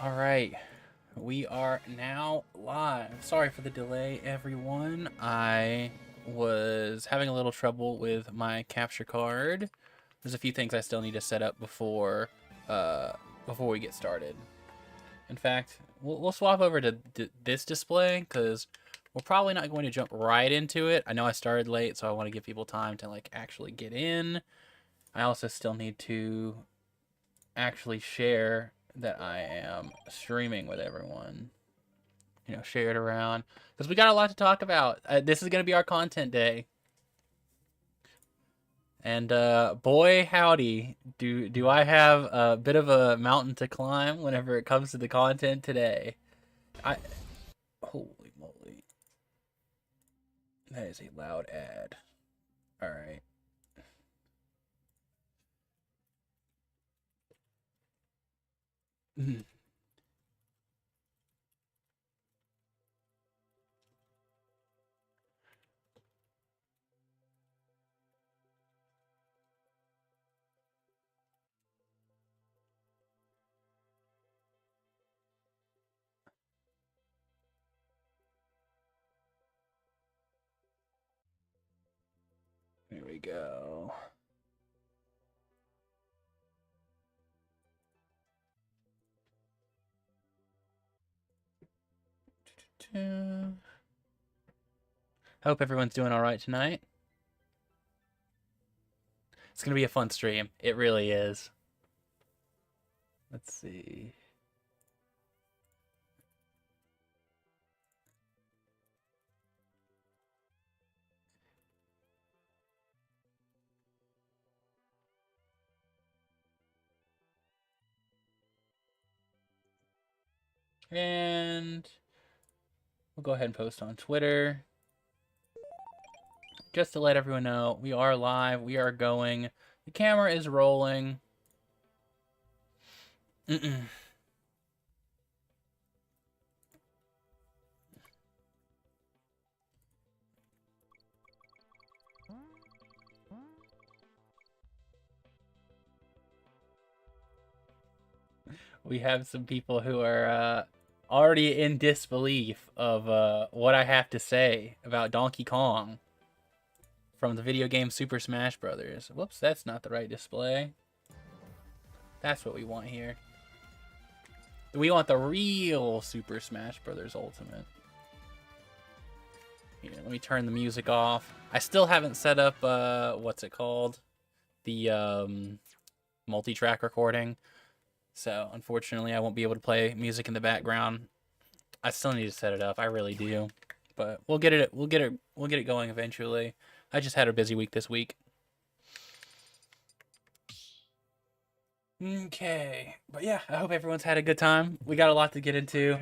All right, we are now live. Sorry for the delay, everyone. I was having a little trouble with my capture card. There's a few things I still need to set up before we get started. In fact, we'll swap over to this display because we're probably not going to jump right into it. I know I started late, so I want to give people time to like actually get in. I also still need to actually share that I am streaming with everyone. You know, share it around because we got a lot to talk about. This is going to be our content day. And boy howdy, do I have a bit of a mountain to climb whenever it comes to the content today. Holy moly. That is a loud ad. All right. Here we go. Hope everyone's doing all right tonight. It's going to be a fun stream. It really is. Let's see. And we'll go ahead and post on Twitter. Just to let everyone know, we are live. We are going. The camera is rolling. We have some people who are already in disbelief of what I have to say about Donkey Kong from the video game Super Smash Brothers. Whoops, that's not the right display. That's what we want here. We want the real Super Smash Brothers Ultimate. Here, let me turn the music off. I still haven't set up, what's it called? The multi-track recording. So, unfortunately, I won't be able to play music in the background. I still need to set it up. I really do. But we'll get it going eventually. I just had a busy week this week. Okay. But yeah, I hope everyone's had a good time. We got a lot to get into.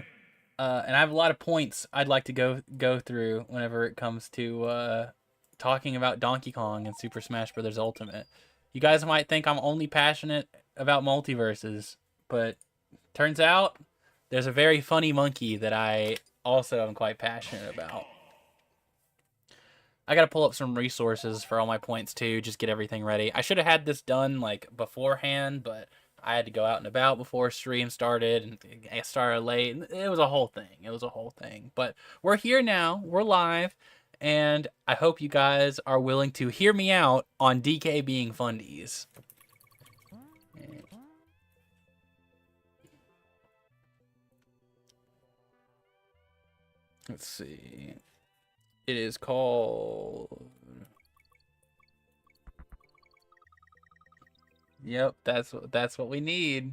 And I have a lot of points I'd like to go through whenever it comes to talking about Donkey Kong and Super Smash Bros. Ultimate. You guys might think I'm only passionate about multiverses, but turns out there's a very funny monkey that I also am quite passionate about. I gotta pull up some resources for all my points too, just get everything ready. I should have had this done like beforehand, but I had to go out and about before stream started, and I started late. It was a whole thing. But we're here now. We're live, and I hope you guys are willing to hear me out on DK being Fundies. Let's see. It is called... Yep, that's what we need.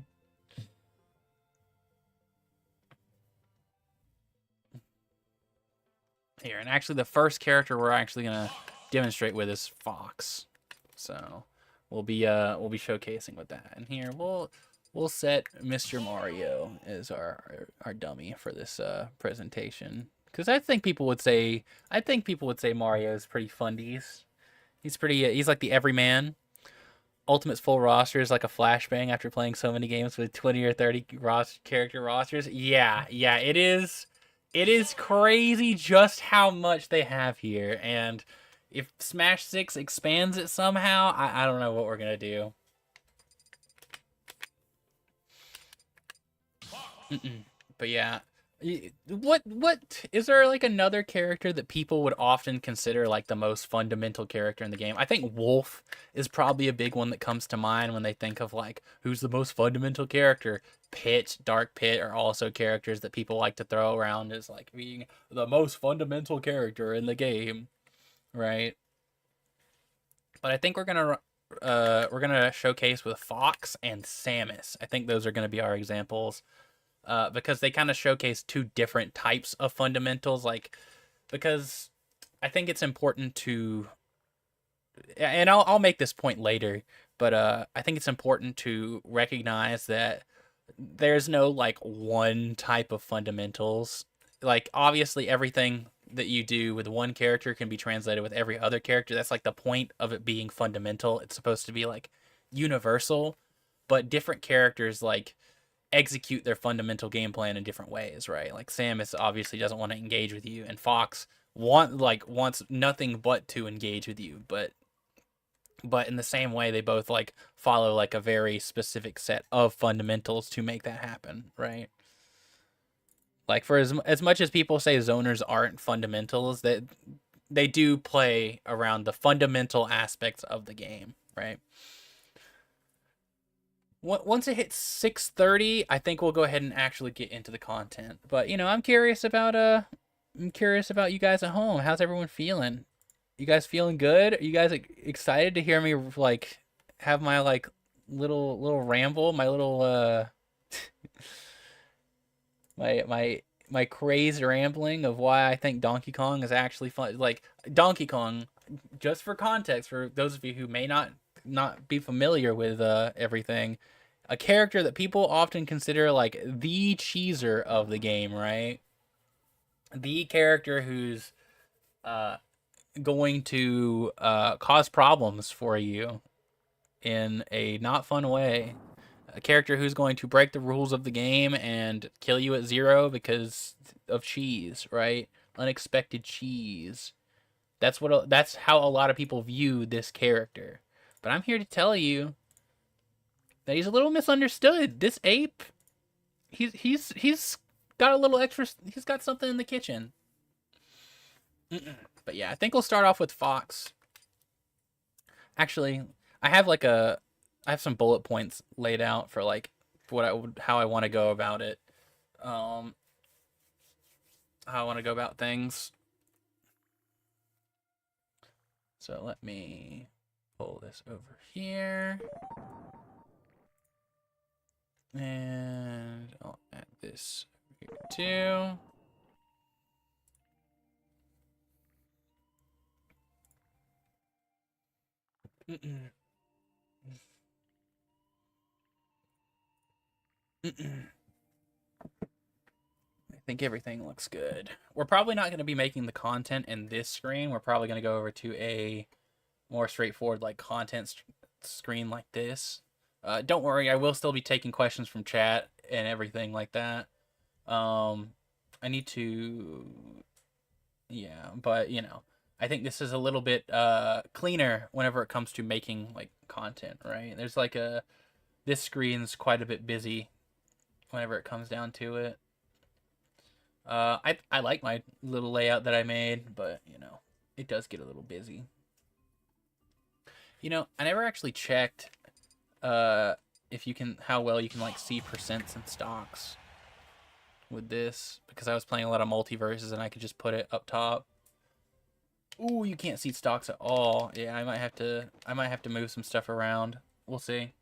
Here, and actually the first character we're actually gonna demonstrate with is Fox. So we'll be showcasing with that. And here we'll set Mr. Mario as our dummy for this presentation. Because I think people would say Mario is pretty fundies. He's like the everyman. Ultimate's full roster is like a flashbang after playing so many games with 20 or 30 character rosters. Yeah, it is. It is crazy just how much they have here, and if Smash 6 expands it somehow, I don't know what we're gonna do. Mm-mm. But yeah, what is there like another character that people would often consider like the most fundamental character in the game? I think Wolf is probably a big one that comes to mind when they think of like who's the most fundamental character. Pit, Dark Pit are also characters that people like to throw around as like being the most fundamental character in the game, right? But I think we're gonna showcase with Fox and Samus. I think those are gonna be our examples, because they kind of showcase two different types of fundamentals. Like, because I think it's important to, and I'll make this point later, but I think it's important to recognize that there's no like one type of fundamentals. Like, obviously, everything that you do with one character can be translated with every other character. That's like the point of it being fundamental. It's supposed to be like universal, but different characters like execute their fundamental game plan in different ways, right? Like Samus obviously doesn't want to engage with you, and Fox wants nothing but to engage with you, but in the same way they both like follow like a very specific set of fundamentals to make that happen, right? Like, for as much as people say zoners aren't fundamentals, that they do play around the fundamental aspects of the game, right? Once it hits 6:30, I think we'll go ahead and actually get into the content. But I'm curious about you guys at home. How's everyone feeling? You guys feeling good? Are you guys excited to hear me like have my like little ramble, my little my crazed rambling of why I think Donkey Kong is actually fun. Like, Donkey Kong, just for context, for those of you who may not be familiar with everything, a character that people often consider like the cheeser of the game, right? The character who's uh, going to cause problems for you in a not fun way. A character who's going to break the rules of the game and kill you at zero because of cheese, right? Unexpected cheese. That's how a lot of people view this character. But I'm here to tell you that he's a little misunderstood. This ape, he's got a little extra. He's got something in the kitchen. But yeah, I think we'll start off with Fox. Actually, I have like a I have some bullet points laid out for like how I want to go about it. Um, how I want to go about things. So let me pull this over here. And I'll add this here too. Mm-mm. Mm-mm. I think everything looks good. We're probably not going to be making the content in this screen. We're probably going to go over to a more straightforward like content screen like this. Don't worry, I will still be taking questions from chat and everything like that. I need to, yeah, but I think this is a little bit cleaner whenever it comes to making like content, right? There's like this screen's quite a bit busy whenever it comes down to it. I like my little layout that I made, but it does get a little busy. I never actually checked if you can how well you can like see percents and stocks with this, because I was playing a lot of multiverses and I could just put it up top. Ooh, you can't see stocks at all. Yeah, I might have to move some stuff around. We'll see.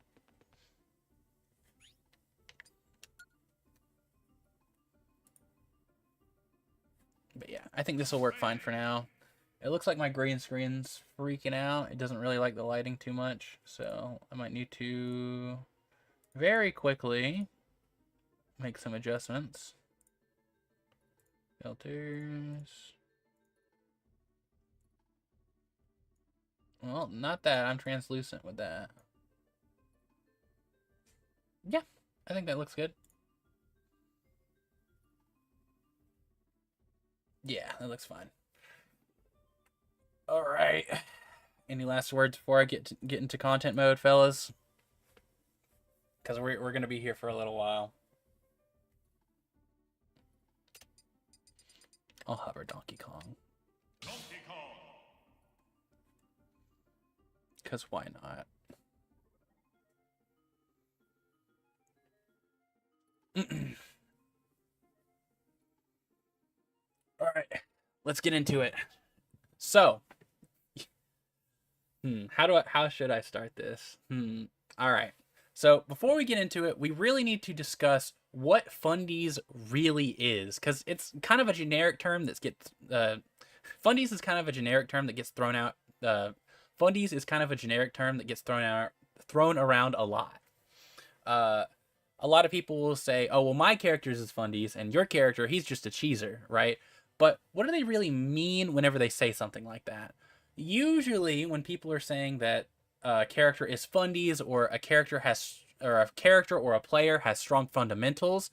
But yeah, I think this will work fine for now. It looks like my green screen's freaking out. It doesn't really like the lighting too much, so I might need to very quickly make some adjustments. Filters. Well, not that. I'm translucent with that. Yeah, I think that looks good. Yeah, that looks fine. All right. Any last words before I get into content mode, fellas? Because we're gonna be here for a little while. I'll hover Donkey Kong. Because why not? All right, let's get into it. So, how should I start this? All right. So before we get into it, we really need to discuss what Fundies really is, because it's kind of a generic term that gets Fundies is kind of a generic term that gets thrown out. Fundies is kind of a generic term that gets thrown around a lot. A lot of people will say, "Oh, well, my character's is Fundies, and your character, he's just a cheeser," right? But what do they really mean whenever they say something like that? Usually, when people are saying that a character is Fundies, or a character or a player has strong fundamentals,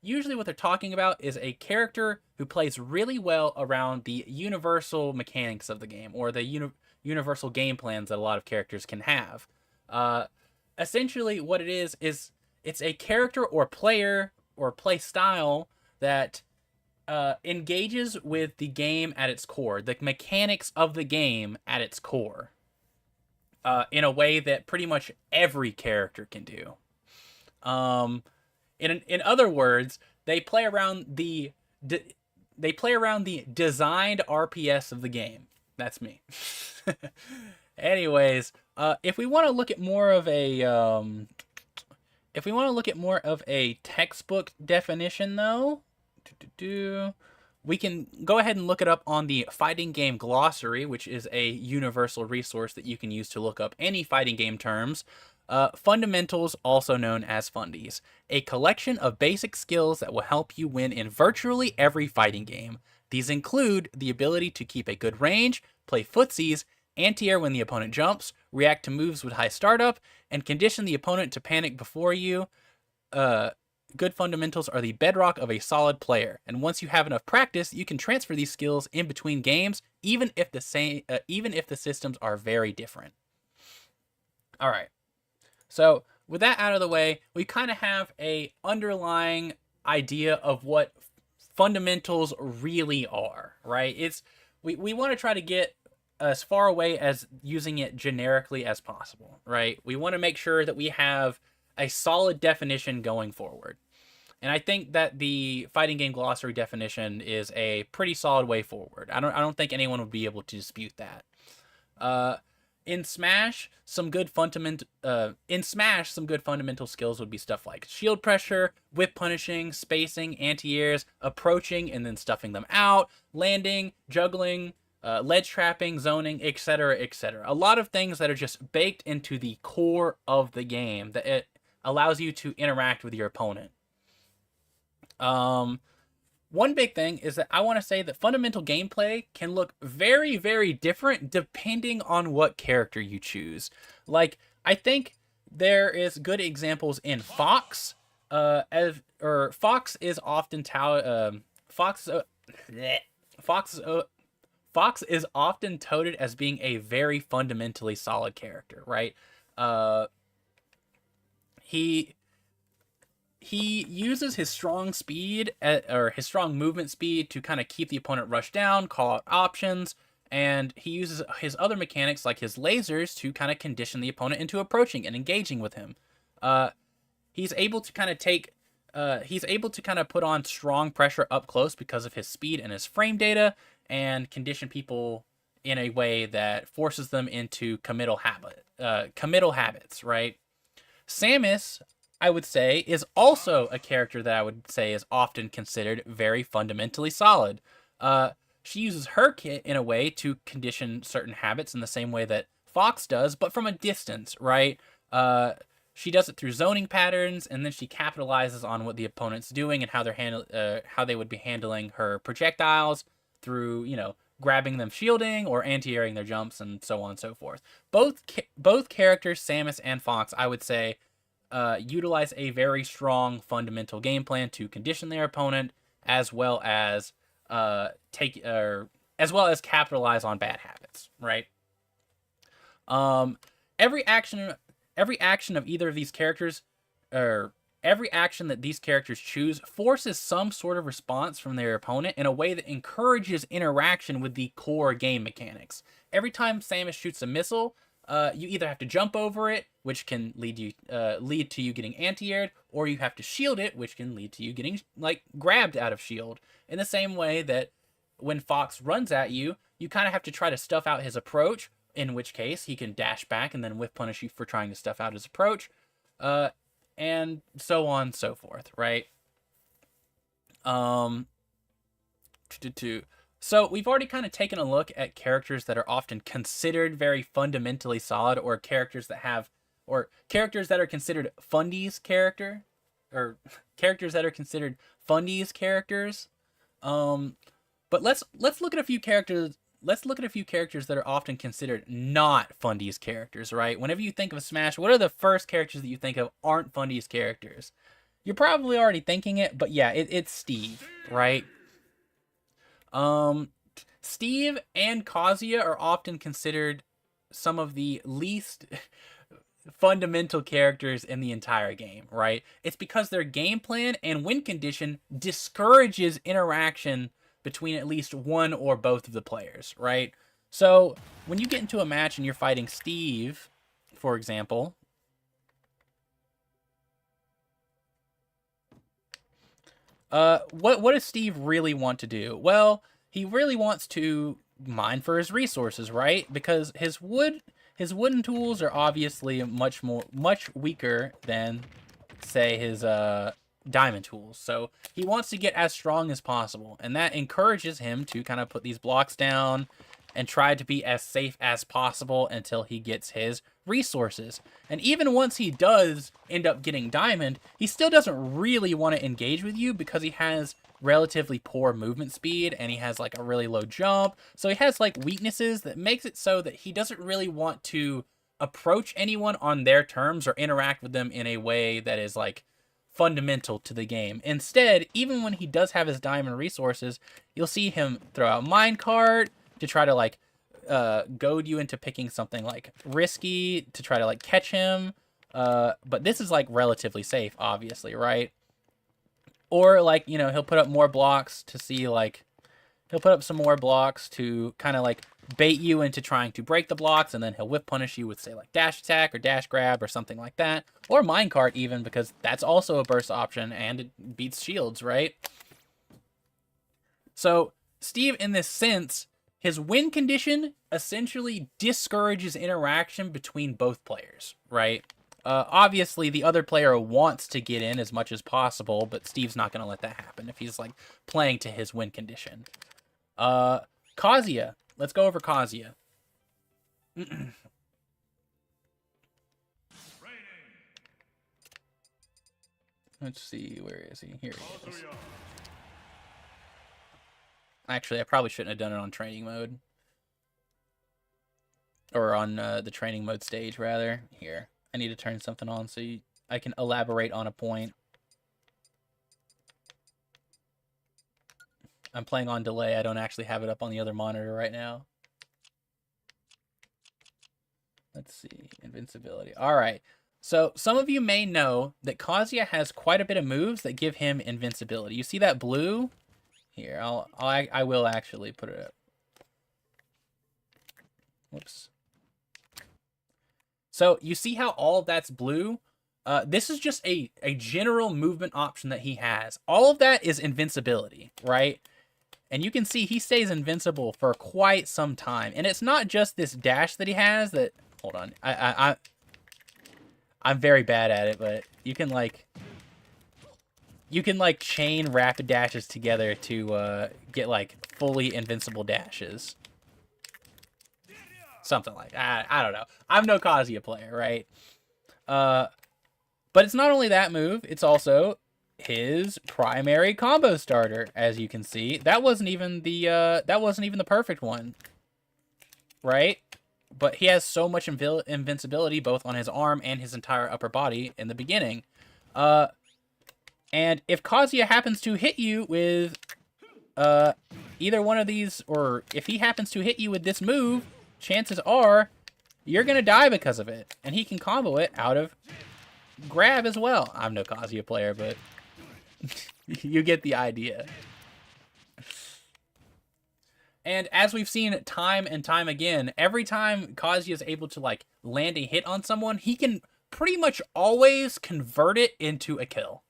usually what they're talking about is a character who plays really well around the universal mechanics of the game, or the universal game plans that a lot of characters can have. Essentially, what it is it's a character or player or play style that engages with the game at its core, the mechanics of the game at its core, in a way that pretty much every character can do. In other words, they play around the designed RPS of the game. That's me. Anyways, if we want to look at more of a textbook definition, though, we can go ahead and look it up on the Fighting Game Glossary, which is a universal resource that you can use to look up any fighting game terms. Fundamentals, also known as Fundies, a collection of basic skills that will help you win in virtually every fighting game. These include the ability to keep a good range, play footsies, anti-air when the opponent jumps, react to moves with high startup, and condition the opponent to panic before you. Good fundamentals are the bedrock of a solid player, and once you have enough practice, you can transfer these skills in between games, even if the systems are very different. All right. So with that out of the way, we kind of have a underlying idea of what fundamentals really are, right? We want to try to get as far away as using it generically as possible, right? We want to make sure that we have a solid definition going forward. And I think that the Fighting Game Glossary definition is a pretty solid way forward. I don't think anyone would be able to dispute that. In Smash, some good fundamental skills would be stuff like shield pressure, whip punishing, spacing, anti-airs, approaching and then stuffing them out, landing, juggling, ledge trapping, zoning, etc., etc. A lot of things that are just baked into the core of the game that it allows you to interact with your opponent. One big thing is that I want to say that fundamental gameplay can look very, very different depending on what character you choose. Like, I think there is good examples in Fox. Fox is often Fox is often touted as being a very fundamentally solid character, right? He uses his strong speed or his strong movement speed to kind of keep the opponent rushed down, call out options, and he uses his other mechanics like his lasers to kind of condition the opponent into approaching and engaging with him. He's able to kind of put on strong pressure up close because of his speed and his frame data, and condition people in a way that forces them into committal habits, right? Samus, I would say, is also a character that I would say is often considered very fundamentally solid. She uses her kit in a way to condition certain habits in the same way that Fox does, but from a distance, right? She does it through zoning patterns, and then she capitalizes on what the opponent's doing and how they would be handling her projectiles through, grabbing them, shielding, or anti-airing their jumps, and so on and so forth. Both characters, Samus and Fox, I would say, utilize a very strong fundamental game plan to condition their opponent, as well as capitalize on bad habits, right? Every action of either of these characters, or every action that these characters choose forces some sort of response from their opponent in a way that encourages interaction with the core game mechanics. Every time Samus shoots a missile, you either have to jump over it, which can lead to you getting anti-aired, or you have to shield it, which can lead to you getting like grabbed out of shield. In the same way that when Fox runs at you, you kind of have to try to stuff out his approach, in which case he can dash back and then whiff punish you for trying to stuff out his approach, and so on and so forth, right? So we've already kind of taken a look at characters that are often considered very fundamentally solid, or characters that have, or characters that are considered Fundies character, or characters that are considered Fundies characters. But let's look at a few characters. Let's look at a few characters that are often considered not Fundies characters, right? Whenever you think of Smash, what are the first characters that you think of aren't Fundies characters? You're probably already thinking it, but yeah, it's Steve, right? Steve and Kazuya are often considered some of the least fundamental characters in the entire game, right? It's because their game plan and win condition discourages interaction between at least one or both of the players, right? So when you get into a match and you're fighting Steve, for example, what does Steve really want to do? Well, he really wants to mine for his resources, right? Because his wooden tools are obviously much weaker than, say, his diamond tools. So he wants to get as strong as possible, and that encourages him to kind of put these blocks down and try to be as safe as possible until he gets his resources. And even once he does end up getting diamond, he still doesn't really want to engage with you because he has relatively poor movement speed and he has like a really low jump. So he has like weaknesses that makes it so that he doesn't really want to approach anyone on their terms or interact with them in a way that is like fundamental to the game. Instead, even when he does have his diamond resources, you'll see him throw out minecart to try to like goad you into picking something like risky to try to like catch him. But this is like relatively safe, obviously, right? Or like, you know, he'll put up more blocks to see like, he'll put up some more blocks to kind of like bait you into trying to break the blocks, and then he'll whip punish you with, say, like dash attack or dash grab or something like that. Or minecart even, because that's also a burst option and it beats shields, right? So Steve, in this sense, his win condition essentially discourages interaction between both players, right? Obviously, the other player wants to get in as much as possible, but Steve's not going to let that happen if he's like playing to his win condition. Kazuya. Let's go over Kazuya. Let's see, where is he? Here he is. Actually, I probably shouldn't have done it on training mode. Or on the training mode stage, rather. Here. I need to turn something on so I can elaborate on a point. I'm playing on delay. I don't actually have it up on the other monitor right now. Let's see. Invincibility. All right. So some of you may know that Kazuya has quite a bit of moves that give him invincibility. You see that blue? Here, I will actually put it up. Whoops. So you see how all of that's blue? This is just a general movement option that he has. All of that is invincibility, right? And you can see he stays invincible for quite some time. And it's not just this dash that he has that... Hold on. I'm very bad at it, but you can like chain rapid dashes together to get like fully invincible dashes. Something like that. I don't know. I'm no Kazuya player, right? But it's not only that move, it's also his primary combo starter, as you can see. That wasn't even the perfect one. Right? But he has so much invincibility both on his arm and his entire upper body in the beginning. And if Kazuya happens to hit you with either one of these, or if he happens to hit you with this move, chances are you're going to die because of it. And he can combo it out of grab as well. I'm no Kazuya player, but you get the idea. And as we've seen time and time again, every time Kazuya is able to like land a hit on someone, he can pretty much always convert it into a kill.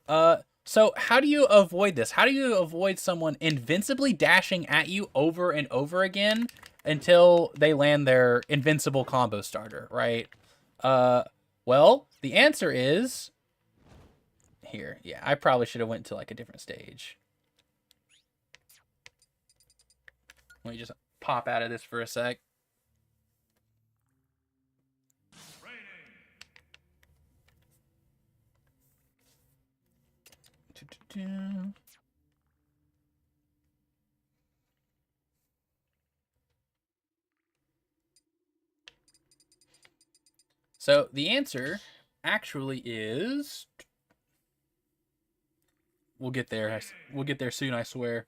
So how do you avoid this? How do you avoid someone invincibly dashing at you over and over again until they land their invincible combo starter, right? Well, the answer is here. Yeah, I probably should have went to like a different stage. Let me just pop out of this for a sec. So the answer actually is... We'll get there. We'll get there soon, I swear.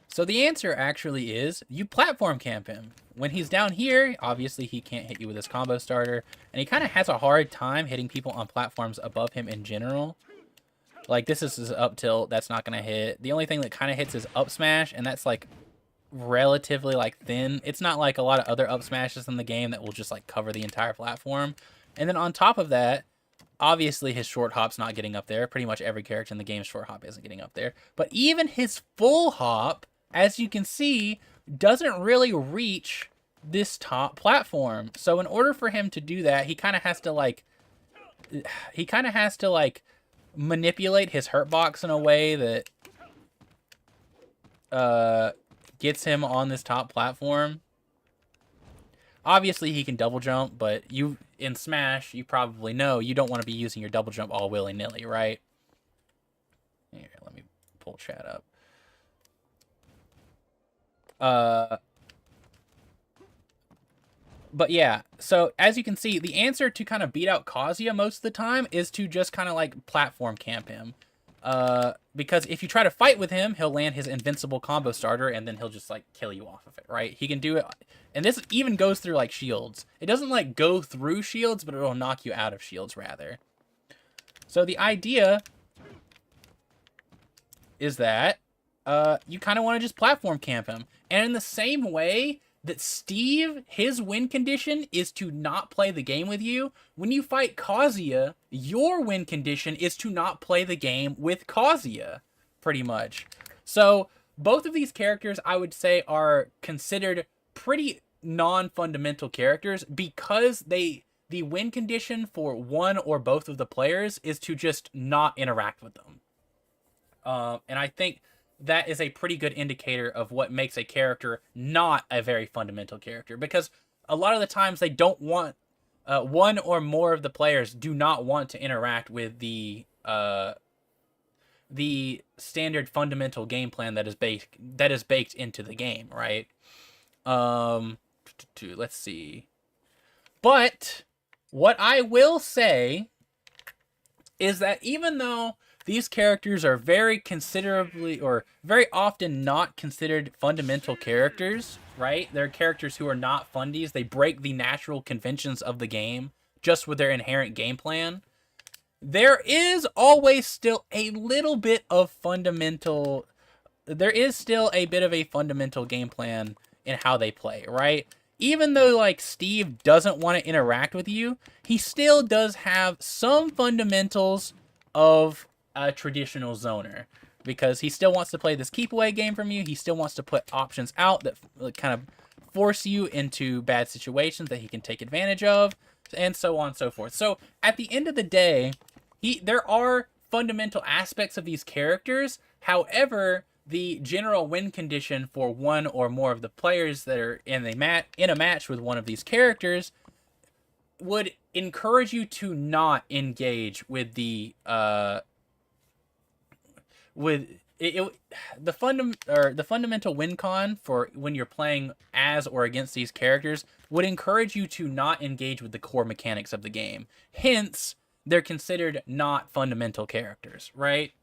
So the answer actually is you platform camp him. When he's down here, obviously he can't hit you with his combo starter, and he kind of has a hard time hitting people on platforms above him in general. Like, this is his up tilt, that's not going to hit. The only thing that kind of hits is up smash, and that's, like, relatively, like, thin. It's not like a lot of other up smashes in the game that will just, like, cover the entire platform. And then on top of that, obviously his short hop's not getting up there. Pretty much every character in the game's short hop isn't getting up there. But even his full hop, as you can see, doesn't really reach this top platform. So in order for him to do that, he kind of has to, like... manipulate his hurt box in a way that gets him on this top platform. Obviously, he can double jump, but in Smash, you probably know you don't want to be using your double jump all willy-nilly, right? Here, let me pull chat up. But yeah, so as you can see, the answer to kind of beat out Kazuya most of the time is to just kind of like platform camp him. Because if you try to fight with him, he'll land his invincible combo starter and then he'll just like kill you off of it, right? He can do it. And this even goes through like shields. It doesn't like go through shields, but it'll knock you out of shields rather. So the idea is that you kind of want to just platform camp him. And in the same way that Steve, his win condition is to not play the game with you, when you fight Kazuya, your win condition is to not play the game with Kazuya, pretty much. So both of these characters, I would say, are considered pretty non-fundamental characters because the win condition for one or both of the players is to just not interact with them. And I think that is a pretty good indicator of what makes a character not a very fundamental character, because a lot of the times they don't want one or more of the players do not want to interact with the standard fundamental game plan that is baked into the game, right? Let's see. But what I will say is that even though these characters are very often not considered fundamental characters, right? They're characters who are not fundies. They break the natural conventions of the game just with their inherent game plan. There is always still a little bit of fundamental... There is still a bit of a fundamental game plan in how they play, right? Even though, like, Steve doesn't want to interact with you, he still does have some fundamentals of a traditional zoner, because he still wants to play this keep away game from you. He still wants to put options out that kind of force you into bad situations that he can take advantage of, and so on and so forth. So at the end of the day, there are fundamental aspects of these characters. However, the general win condition for one or more of the players that are in a match with one of these characters would encourage you to not engage with the the fundamental win con for when you're playing as or against these characters would encourage you to not engage with the core mechanics of the game. Hence, they're considered not fundamental characters, right?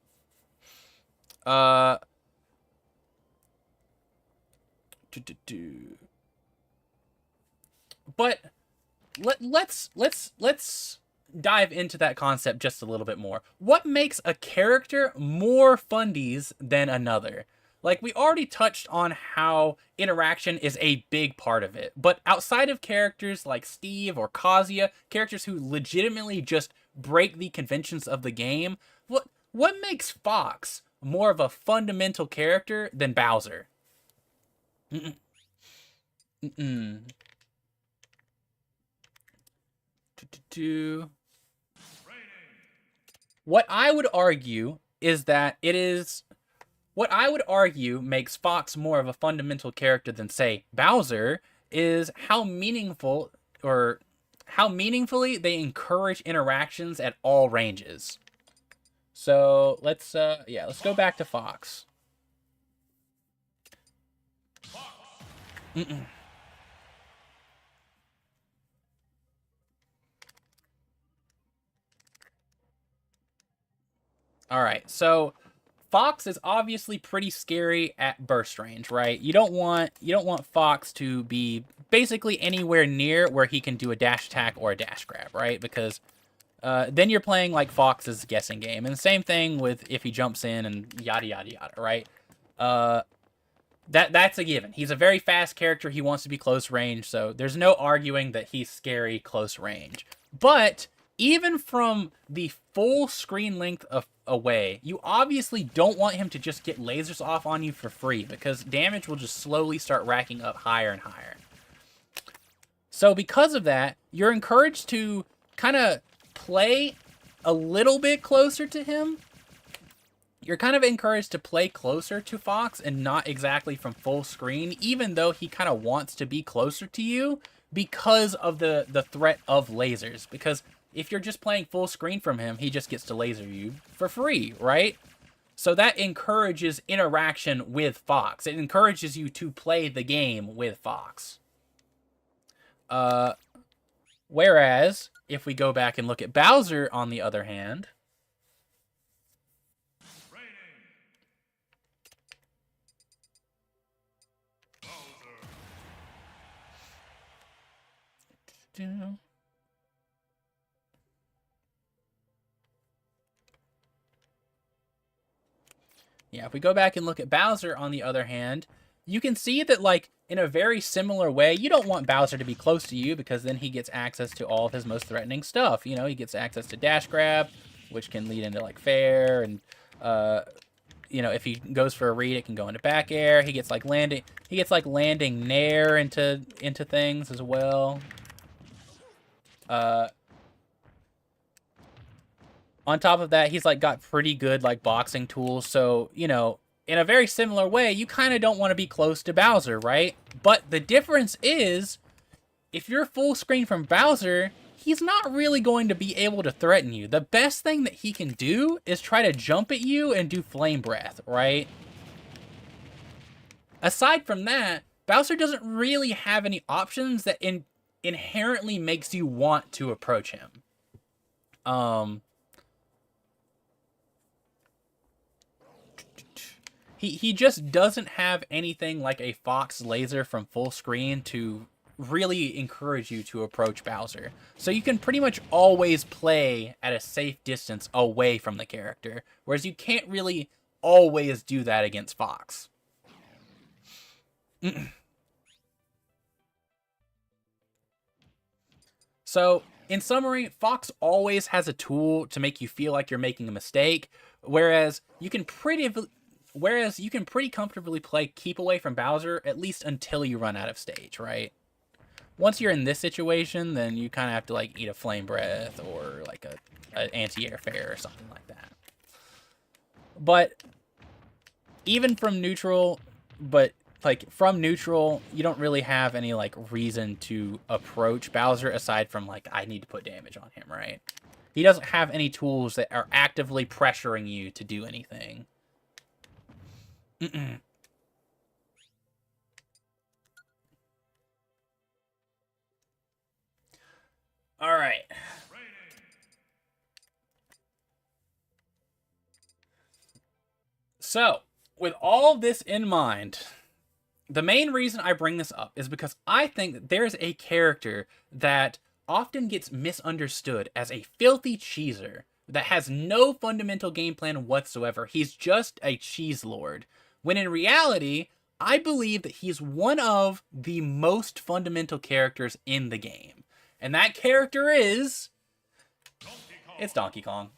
But let's dive into that concept just a little bit more. What makes a character more fundies than another? Like, we already touched on how interaction is a big part of it, but outside of characters like Steve or Kazuya, characters who legitimately just break the conventions of the game, what makes Fox more of a fundamental character than Bowser? Mm-mm. Mm-mm. What I would argue is that it is what I would argue makes Fox more of a fundamental character than, say, Bowser is how meaningful or how meaningfully they encourage interactions at all ranges. So let's go back to Fox. Mm-mm. All right, so Fox is obviously pretty scary at burst range, right? You don't want Fox to be basically anywhere near where he can do a dash attack or a dash grab, right? Because then you're playing like Fox's guessing game, and the same thing with if he jumps in and yada yada yada, right? Uh, that's a given. He's a very fast character. He wants to be close range, so there's no arguing that he's scary close range. But even from the full screen length of away, you obviously don't want him to just get lasers off on you for free, because damage will just slowly start racking up higher and higher. So because of that, you're encouraged to kind of play a little bit closer to him. You're kind of encouraged to play closer to Fox and not exactly from full screen, even though he kind of wants to be closer to you because of the threat of lasers. Because if you're just playing full screen from him, he just gets to laser you for free, right? So that encourages interaction with Fox. It encourages you to play the game with Fox. Uh, Whereas, if we go back and look at Bowser, on the other hand, yeah, if we go back and look at Bowser, on the other hand, you can see that, like, in a very similar way, you don't want Bowser to be close to you because then he gets access to all of his most threatening stuff. You know, he gets access to dash grab, which can lead into, like, fair, and, you know, if he goes for a read, it can go into back air. He gets, like, landing nair into things as well. Uh, on top of that, he's like got pretty good like boxing tools. So, you know, in a very similar way, you kind of don't want to be close to Bowser, right? But the difference is, if you're full screen from Bowser, he's not really going to be able to threaten you. The best thing that he can do is try to jump at you and do flame breath, right? Aside from that, Bowser doesn't really have any options that inherently makes you want to approach him. Um, he just doesn't have anything like a Fox laser from full screen to really encourage you to approach Bowser. So you can pretty much always play at a safe distance away from the character, whereas you can't really always do that against Fox. So, in summary, Fox always has a tool to make you feel like you're making a mistake, whereas you can pretty comfortably play keep away from Bowser at least until you run out of stage, right? Once you're in this situation, then you kind of have to like eat a flame breath or like a anti-air fair or something like that. But even from neutral, but like from neutral, you don't really have any like reason to approach Bowser aside from like I need to put damage on him, right? He doesn't have any tools that are actively pressuring you to do anything. Mm-mm. All right. So, with all this in mind, the main reason I bring this up is because I think that there's a character that often gets misunderstood as a filthy cheeser that has no fundamental game plan whatsoever. He's just a cheese lord. When in reality, I believe that he's one of the most fundamental characters in the game. And that character is... It's Donkey Kong.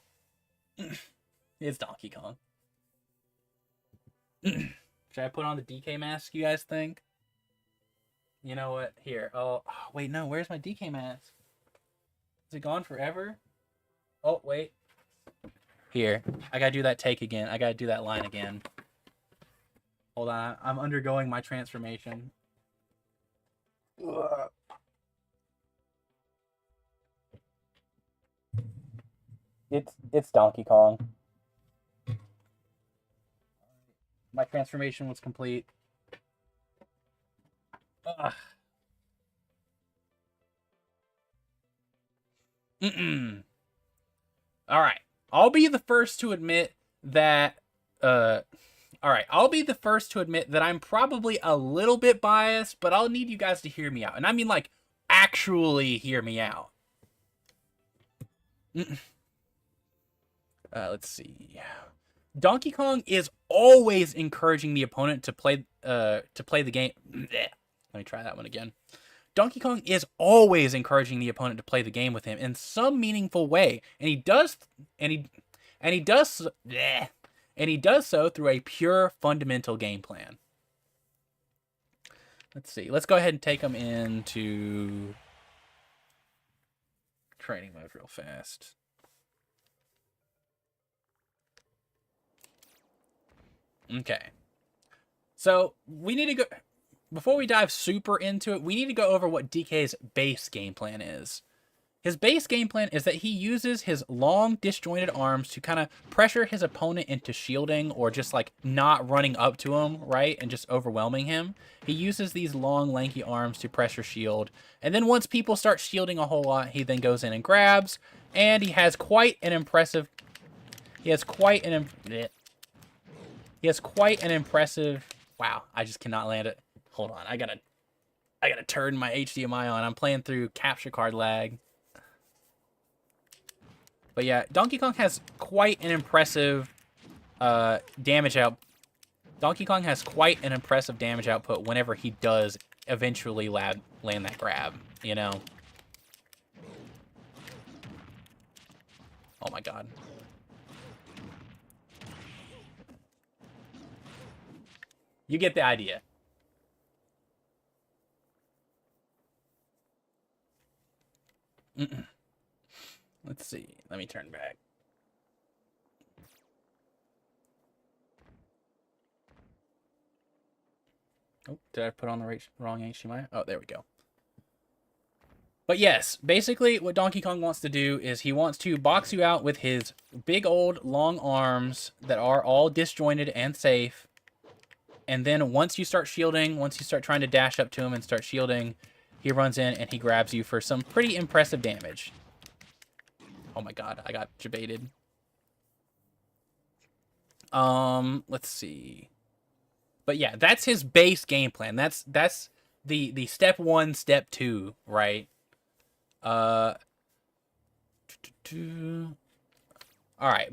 It's Donkey Kong. Should I put on the DK mask, you guys think? You know what? Here. Oh, wait, no. Where's my DK mask? Is it gone forever? Oh, wait. Here. I gotta do that take again. I gotta do that line again. Hold on. I'm undergoing my transformation. Ugh. It's Donkey Kong. My transformation was complete. Ugh. All right. I'll be the first to admit that I'll be the first to admit that I'm probably a little bit biased, but I'll need you guys to hear me out. And I mean like actually hear me out. Let's see. Donkey Kong is always encouraging the opponent to play the game. Let me try that one again. Donkey Kong is always encouraging the opponent to play the game with him in some meaningful way, and he does so through a pure fundamental game plan. Let's see. Let's go ahead and take him into training mode real fast. Okay. So we need to go, before we dive super into it, we need to go over what DK's base game plan is. His base game plan is that he uses his long disjointed arms to kind of pressure his opponent into shielding or just like not running up to him, right? And just overwhelming him. He uses these long lanky arms to pressure shield. And then once people start shielding a whole lot, he then goes in and grabs. And he has quite an impressive, wow, I just cannot land it. Hold on, I gotta turn my HDMI on. I'm playing through capture card lag. But yeah, Donkey Kong has quite an impressive damage out. Donkey Kong has quite an impressive damage output whenever he does eventually land that grab, you know? Oh my god. You get the idea. Let's see. Let me turn back. Oh, did I put on the wrong HDMI? Oh, there we go. But yes, basically what Donkey Kong wants to do is he wants to box you out with his big old long arms that are all disjointed and safe. And then once you start shielding, once you start trying to dash up to him and start shielding, he runs in and he grabs you for some pretty impressive damage. Oh my god, I got jebaited. Let's see. But yeah, that's his base game plan. That's the step 1, step 2, right? Alright,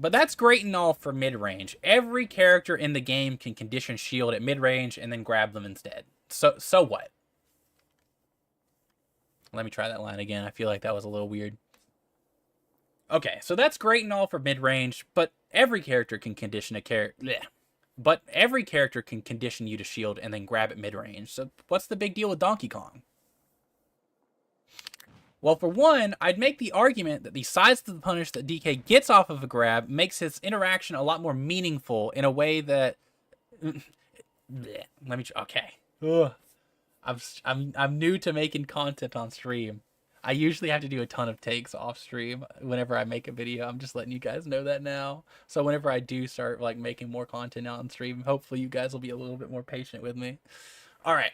but that's great and all for mid-range. Every character in the game can condition shield at mid-range and then grab them instead. So what? Let me try that line again. I feel like that was a little weird. Okay, so that's great and all for mid-range, but every character can condition a character. But every character can condition you to shield and then grab at mid-range. So what's the big deal with Donkey Kong? Well, for one, I'd make the argument that the size of the punish that DK gets off of a grab makes his interaction a lot more meaningful in a way that... Okay. Ugh. I'm new to making content on stream. I usually have to do a ton of takes off stream whenever I make a video. I'm just letting you guys know that now. So whenever I do start like making more content out on stream, hopefully you guys will be a little bit more patient with me. All right.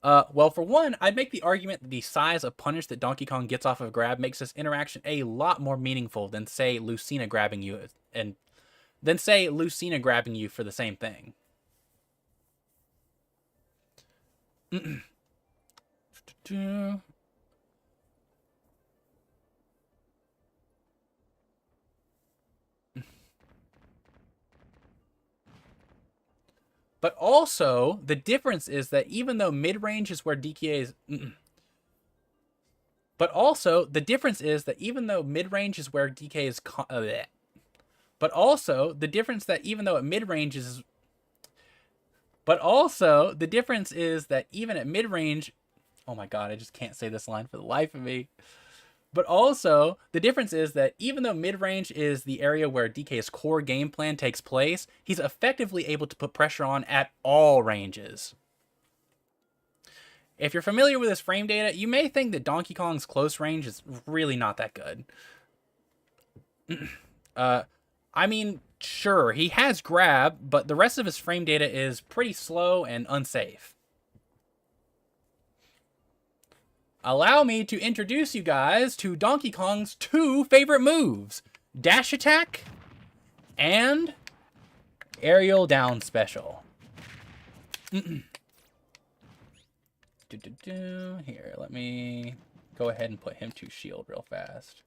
Well, for one, I'd make the argument that the size of punish that Donkey Kong gets off of grab makes this interaction a lot more meaningful than, say, Lucina grabbing you for the same thing. But also, the difference is that even though mid-range is where DKA is... But also, the difference is that even though mid-range is where DK is... But also, the difference that even though at mid-range is... But also, the difference is that even at mid-range... Oh my god, I just can't say this line for the life of me. But also, the difference is that even though mid-range is the area where DK's core game plan takes place, he's effectively able to put pressure on at all ranges. If you're familiar with his frame data, you may think that Donkey Kong's close range is really not that good. I mean, sure, he has grab, but the rest of his frame data is pretty slow and unsafe. Allow me to introduce you guys to Donkey Kong's 2 favorite moves. Dash attack and aerial down special. Here, let me go ahead and put him to shield real fast.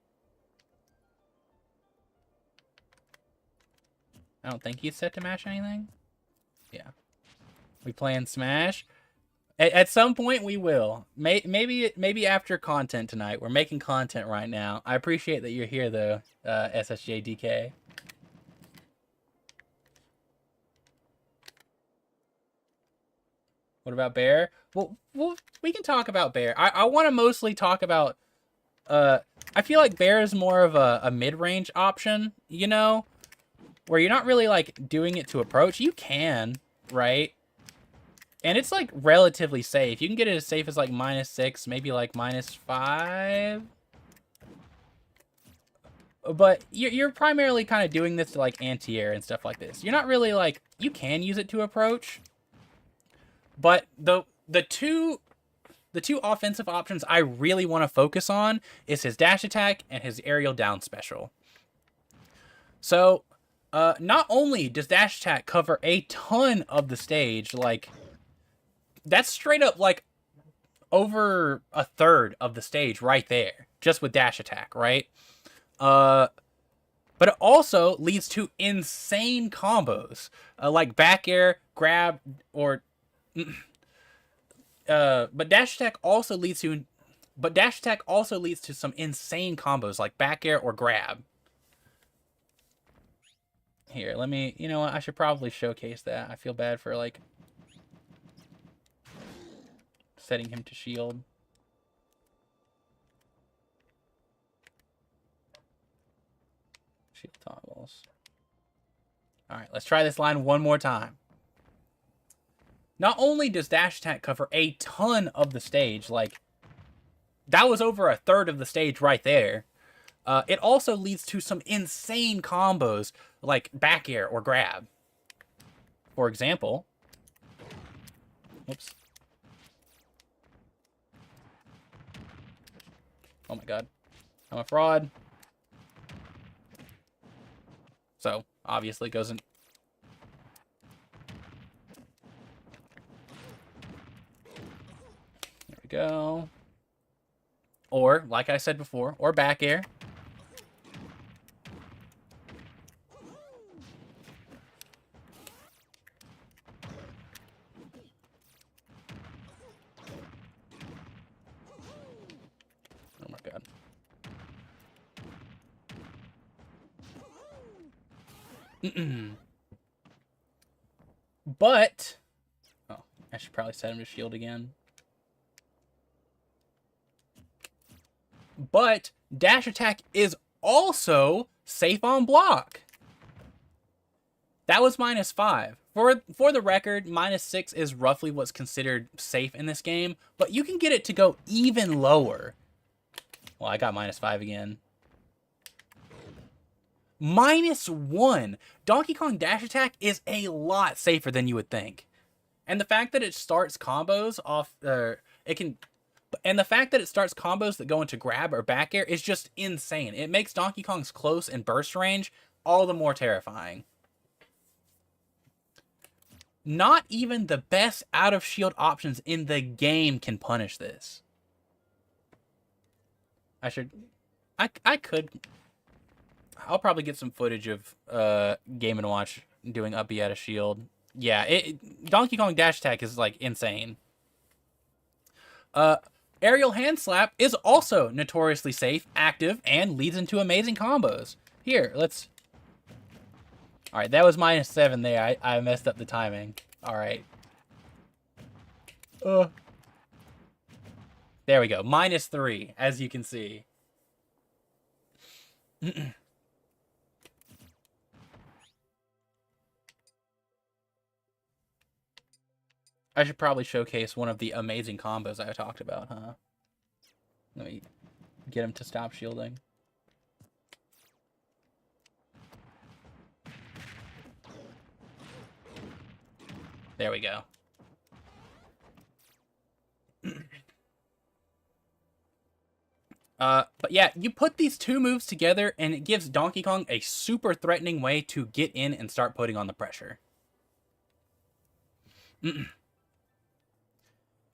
I don't think he's set to mash anything. Yeah. We playing Smash? At some point we will. Maybe after content tonight. We're making content right now. I appreciate that you're here though, SSJDK. What about Bear? Well, we can talk about Bear. I want to mostly talk about... I feel like Bear is more of a mid-range option, you know? Where you're not really, like, doing it to approach. You can, right? And it's, like, relatively safe. You can get it as safe as, like, -6, maybe, like, -5. But you're primarily kind of doing this to, like, anti-air and stuff like this. You're not really, like... You can use it to approach. But the two offensive options I really want to focus on is his dash attack and his aerial down special. So, not only does dash attack cover a ton of the stage, like, that's straight up, like, over a third of the stage right there, just with dash attack, right? But it also leads to insane combos, like back air, grab, or... but dash attack also leads to some insane combos like back air or grab. Here, let me... You know what? I should probably showcase that. I feel bad for, like, setting him to shield. Shield toggles. Alright, let's try this line one more time. Not only does dash attack cover a ton of the stage, like, that was over a third of the stage right there. It also leads to some insane combos, like back air or grab. For example... Whoops. Oh my god. I'm a fraud. So, obviously goes in... There we go. Or, like I said before, or back air. Oh my god. But... Oh, I should probably set him to shield again. But dash attack is also safe on block. That was -5. For the record, -6 is roughly what's considered safe in this game, but you can get it to go even lower. Well, I got -5 again. -1. Donkey Kong dash attack is a lot safer than you would think. And the fact that it starts combos off... And the fact that it starts combos that go into grab or back air is just insane. It makes Donkey Kong's close and burst range all the more terrifying. Not even the best out of shield options in the game can punish this. I could. I'll probably get some footage of Game & Watch doing up B out of shield. Yeah, Donkey Kong dash attack is like insane. Aerial hand slap is also notoriously safe, active, and leads into amazing combos. Here, let's... Alright, that was -7 there. I messed up the timing. Alright. There we go. -3, as you can see. I should probably showcase one of the amazing combos I talked about, huh? Let me get him to stop shielding. There we go. But yeah, you put these two moves together and it gives Donkey Kong a super threatening way to get in and start putting on the pressure.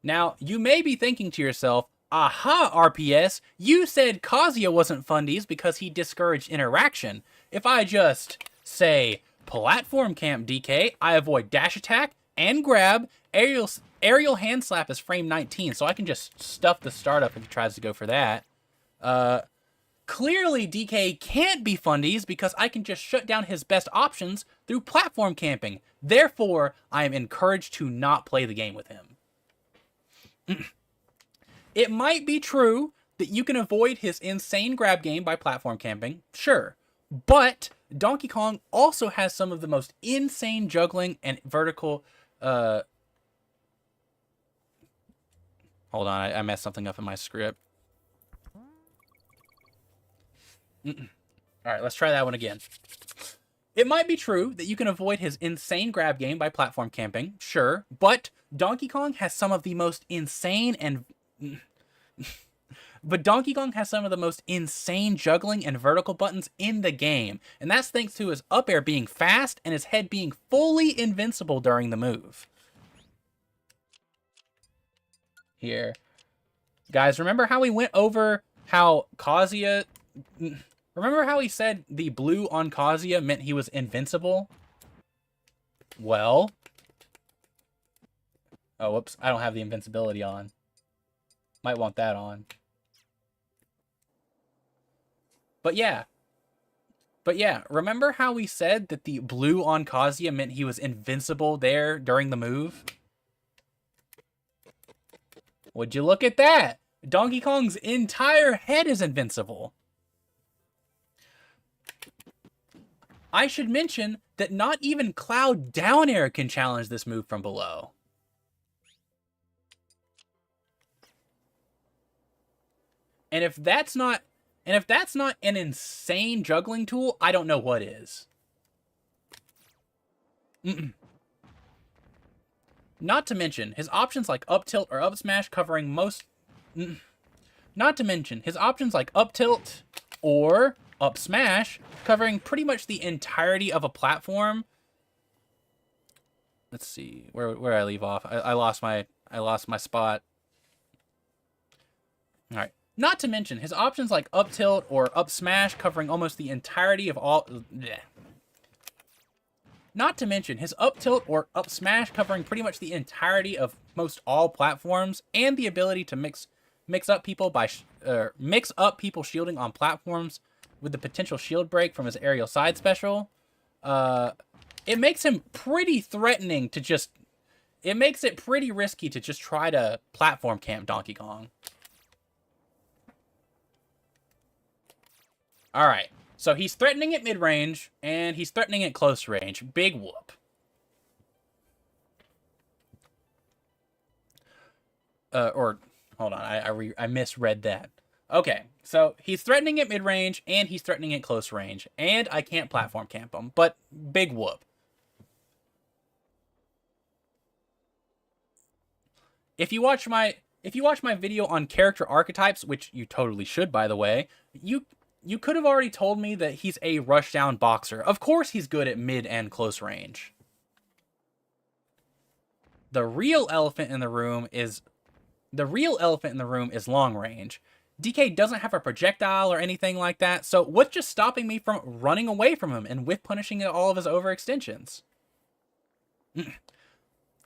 Now, you may be thinking to yourself, aha, RPS, you said Kazuya wasn't Fundies because he discouraged interaction. If I just say platform camp DK, I avoid dash attack and grab, aerial hand slap is frame 19, so I can just stuff the startup if he tries to go for that. Clearly DK can't be Fundies because I can just shut down his best options through platform camping. Therefore, I am encouraged to not play the game with him. It might be true that you can avoid his insane grab game by platform camping, sure. But Donkey Kong also has some of the most insane juggling and vertical... Hold on, I messed something up in my script. Alright, let's try that one again. It might be true that you can avoid his insane grab game by platform camping, sure, but Donkey Kong has some of the most insane and... But Donkey Kong has some of the most insane juggling and vertical buttons in the game, and that's thanks to his up air being fast and his head being fully invincible during the move. Here. Guys, remember how we went over how Kazuya... Remember how he said the blue on Kazuya meant he was invincible? Well... Oh, whoops. I don't have the invincibility on. Might want that on. But yeah. Remember how we said that the blue on Kazuya meant he was invincible there during the move? Would you look at that? Donkey Kong's entire head is invincible. I should mention that not even Cloud down air can challenge this move from below. And if that's not an insane juggling tool, I don't know what is. Not to mention his options like up tilt or up smash covering most... Not to mention his options like up tilt or up smash covering pretty much the entirety of a platform. Let's see where I leave off. I lost my spot. All right. Not to mention his options like up tilt or up smash covering almost the entirety of all... Bleh. Not to mention his up tilt or up smash covering pretty much the entirety of most all platforms, and the ability to mix up people shielding on platforms with the potential shield break from his aerial side special. It makes him pretty threatening to just... It makes it pretty risky to just try to platform camp Donkey Kong. Alright, so he's threatening at mid-range, and he's threatening at close range. Big whoop. Hold on, I misread that. Okay, so he's threatening at mid-range, and he's threatening at close range, and I can't platform camp him, but big whoop. If you watch my video on character archetypes, which you totally should, by the way, you could have already told me that he's a rushdown boxer. Of course he's good at mid and close range. The real elephant in the room is long range. DK doesn't have a projectile or anything like that, so what's just stopping me from running away from him and whiff punishing all of his overextensions? Let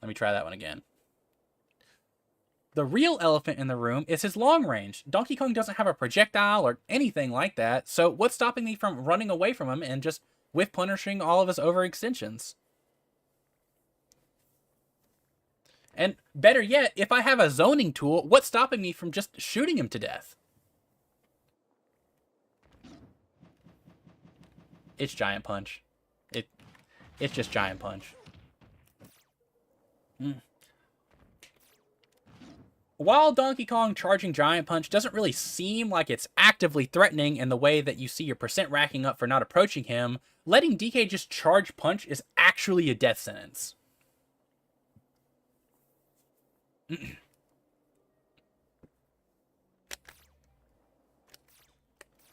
me try that one again. The real elephant in the room is his long range. Donkey Kong doesn't have a projectile or anything like that, so what's stopping me from running away from him and just whiff punishing all of his overextensions? And better yet, if I have a zoning tool, what's stopping me from just shooting him to death? It's Giant Punch. It's just Giant Punch. While Donkey Kong charging Giant Punch doesn't really seem like it's actively threatening in the way that you see your percent racking up for not approaching him, letting DK just charge Punch is actually a death sentence.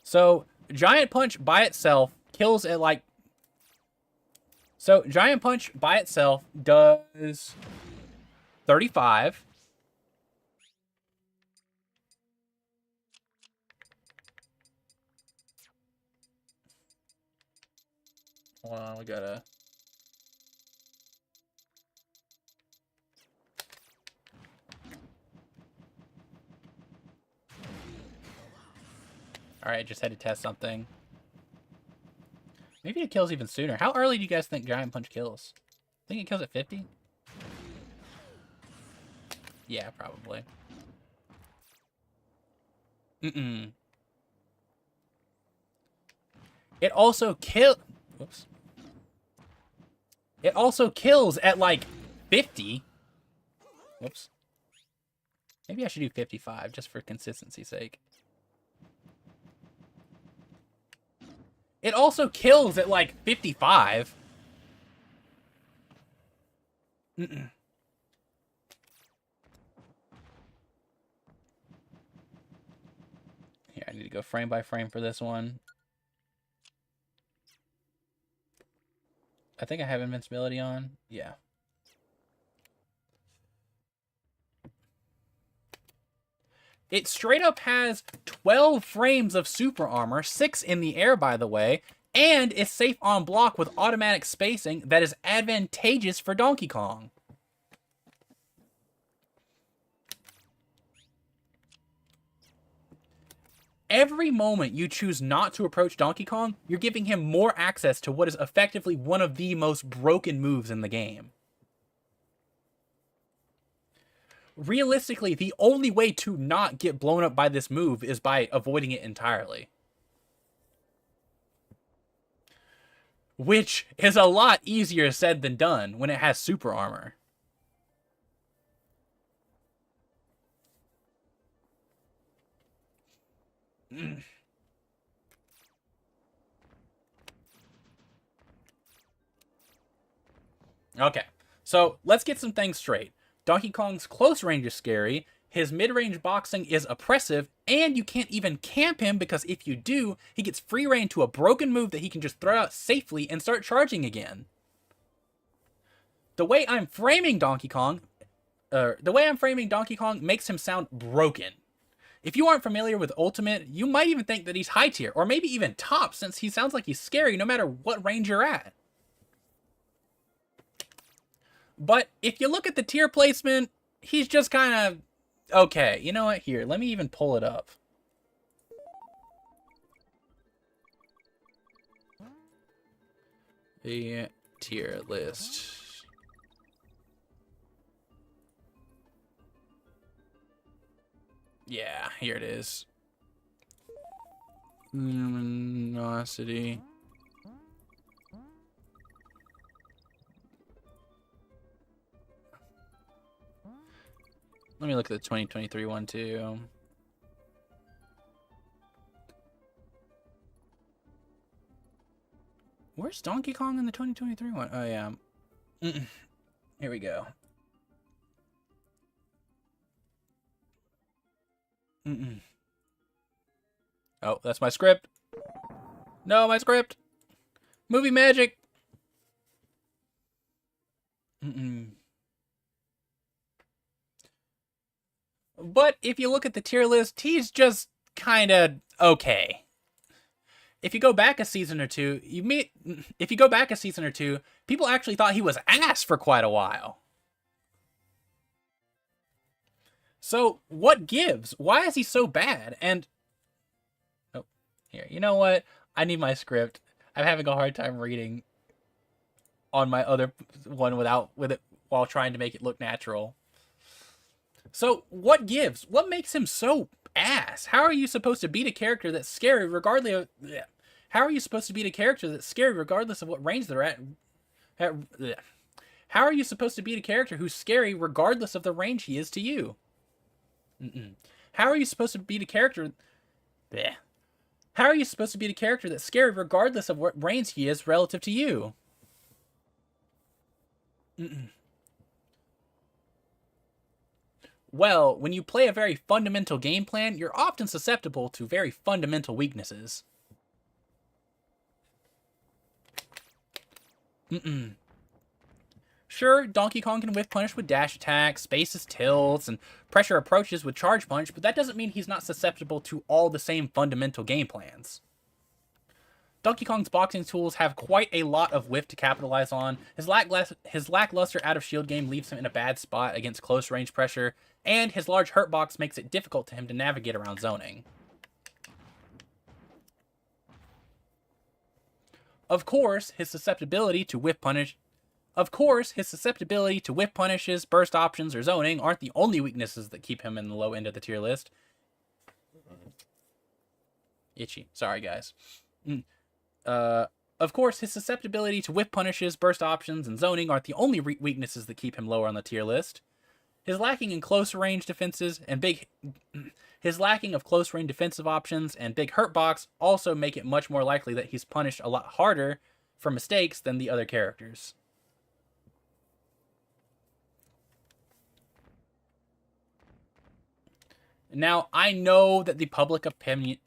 So, Giant Punch by itself kills at like... So, Giant Punch by itself does 35. Hold on, we gotta... Alright, just had to test something. Maybe it kills even sooner. How early do you guys think Giant Punch kills? Think it kills at 50? Yeah, probably. It also Whoops. It also kills at like 50. Whoops. Maybe I should do 55 just for consistency's sake. It also kills at like 55. Here, I need to go frame by frame for this one. I think I have invincibility on. Yeah. It straight up has 12 frames of super armor, 6 in the air, by the way, and is safe on block with automatic spacing that is advantageous for Donkey Kong. Every moment you choose not to approach Donkey Kong, you're giving him more access to what is effectively one of the most broken moves in the game. Realistically, the only way to not get blown up by this move is by avoiding it entirely. Which is a lot easier said than done when it has super armor. Okay, so let's get some things straight. Donkey Kong's close range is scary, his mid-range boxing is oppressive, and you can't even camp him because if you do, he gets free reign to a broken move that he can just throw out safely and start charging again. The way I'm framing Donkey Kong makes him sound broken. If you aren't familiar with Ultimate, you might even think that he's high tier, or maybe even top, since he sounds like he's scary no matter what range you're at. But if you look at the tier placement, he's just kind of okay. You know what? Here, let me even pull it up. The tier list. Yeah, here it is. Luminosity. Let me look at the 2023 one too. Where's Donkey Kong in the 2023 one? Oh yeah. Here we go. Oh, that's my script. No, my script. Movie magic. But if you look at the tier list, he's just kind of okay. If you go back a season or two, people actually thought he was ass for quite a while. So what gives? Why is he so bad? And oh, here, you know what? I need my script. I'm having a hard time reading on my other one with it while trying to make it look natural. So what gives? What makes him so ass? How are you supposed to beat a character that's scary regardless of How are you supposed to beat a character that's scary regardless of what range they're at? How are you supposed to beat a character who's scary regardless of the range he is to you? How are you supposed to beat a character? How are you supposed to beat a character that's scary regardless of what range he is relative to you? Well, when you play a very fundamental game plan, you're often susceptible to very fundamental weaknesses. Sure, Donkey Kong can whiff punish with dash attacks, spaces tilts, and pressure approaches with charge punch, but that doesn't mean he's not susceptible to all the same fundamental game plans. Donkey Kong's boxing tools have quite a lot of whiff to capitalize on. His lackluster out-of-shield game leaves him in a bad spot against close-range pressure, and his large hurt box makes it difficult to him to navigate around zoning. Of course, his susceptibility to whiff punishes, burst options, or zoning aren't the only weaknesses that keep him in the low end of the tier list. Itchy. Sorry, guys. Of course, his susceptibility to whiff punishes, burst options, and zoning aren't the only weaknesses that keep him lower on the tier list. His lacking of close range defensive options and big hurt box also make it much more likely that he's punished a lot harder for mistakes than the other characters. Now, I know that the public opinion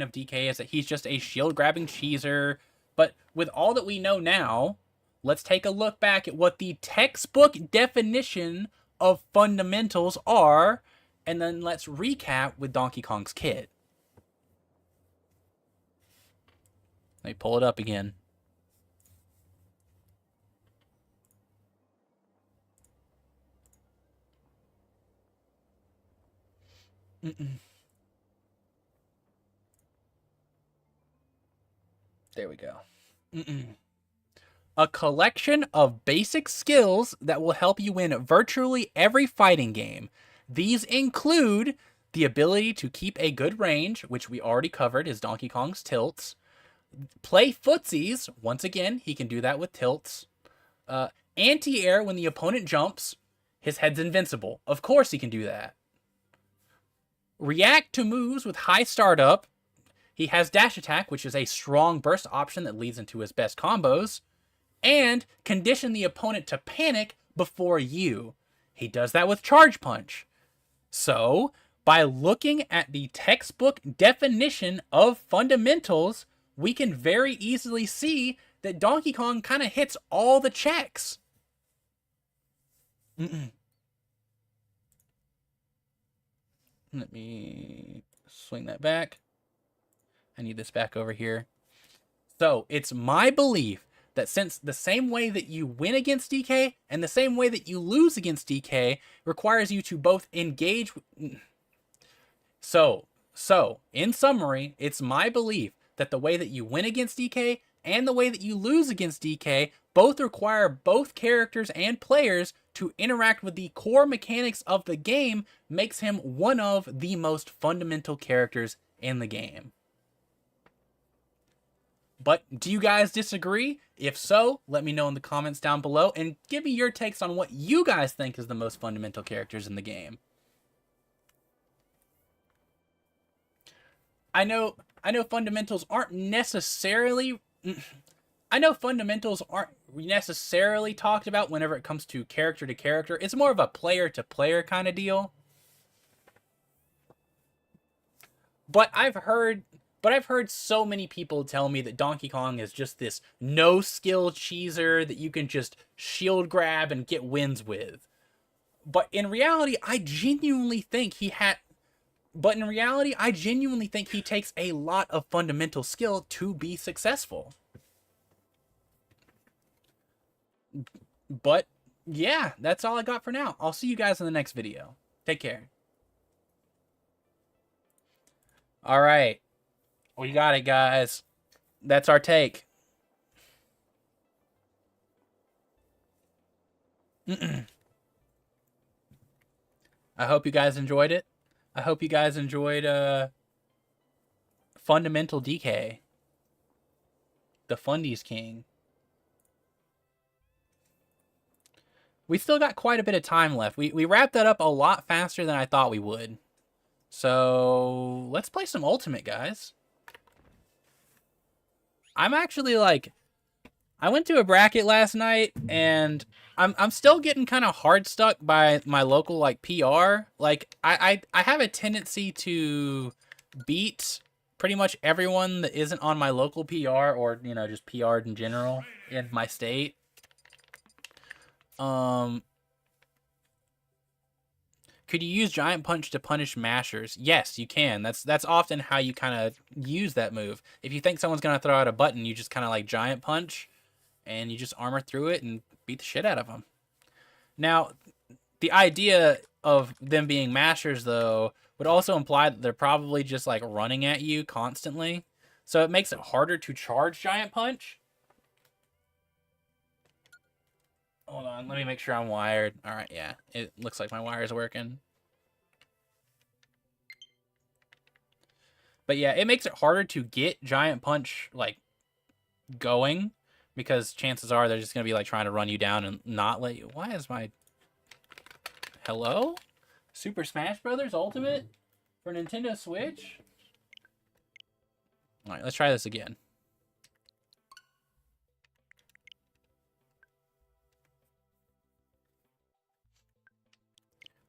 of DK is that he's just a shield-grabbing cheeser, but with all that we know now, let's take a look back at what the textbook definition of fundamentals are, and then let's recap with Donkey Kong's kit. Let me pull it up again. There we go. A collection of basic skills that will help you win virtually every fighting game. These include the ability to keep a good range, which we already covered is Donkey Kong's tilts. Play footsies. Once again, he can do that with tilts. Anti-air when the opponent jumps. His head's invincible. Of course he can do that. React to moves with high startup. He has dash attack, which is a strong burst option that leads into his best combos. And condition the opponent to panic before you. He does that with charge punch. So, by looking at the textbook definition of fundamentals, we can very easily see that Donkey Kong kind of hits all the checks. Let me swing that back. I need this back over here. So, it's my belief that since the same way that you win against DK and the same way that you lose against DK requires you to both engage. So, in summary, it's my belief that the way that you win against DK and the way that you lose against DK both require both characters and players to interact with the core mechanics of the game, makes him one of the most fundamental characters in the game. But do you guys disagree? If so, let me know in the comments down below and give me your takes on what you guys think is the most fundamental characters in the game. I know fundamentals aren't necessarily talked about whenever it comes to character. It's more of a player to player kind of deal. But I've heard so many people tell me that Donkey Kong is just this no-skill cheeser that you can just shield grab and get wins with. But in reality, I genuinely think he had. But in reality, I genuinely think he takes a lot of fundamental skill to be successful. But yeah, that's all I got for now. I'll see you guys in the next video. Take care. All right. We got it, guys. That's our take. I hope you guys enjoyed it. I hope you guys enjoyed Fundamental DK, the Fundies King. We still got quite a bit of time left. We wrapped that up a lot faster than I thought we would. So let's play some Ultimate, guys. I'm actually like, I went to a bracket last night and I'm still getting kind of hard stuck by my local like PR. Like I have a tendency to beat pretty much everyone that isn't on my local PR or, you know, just PR'd in general in my state. Could you use Giant Punch to punish mashers? Yes, you can. That's often how you kind of use that move. If you think someone's going to throw out a button, you just kind of like Giant Punch, and you just armor through it and beat the shit out of them. Now, the idea of them being mashers, though, would also imply that they're probably just like running at you constantly. So it makes it harder to charge Giant Punch. Hold on, let me make sure I'm wired. All right, yeah, it looks like my wire's working. But yeah, it makes it harder to get Giant Punch, like, going, because chances are they're just going to be, like, trying to run you down and not let you... Why is my... Hello? Super Smash Brothers Ultimate for Nintendo Switch? All right, let's try this again.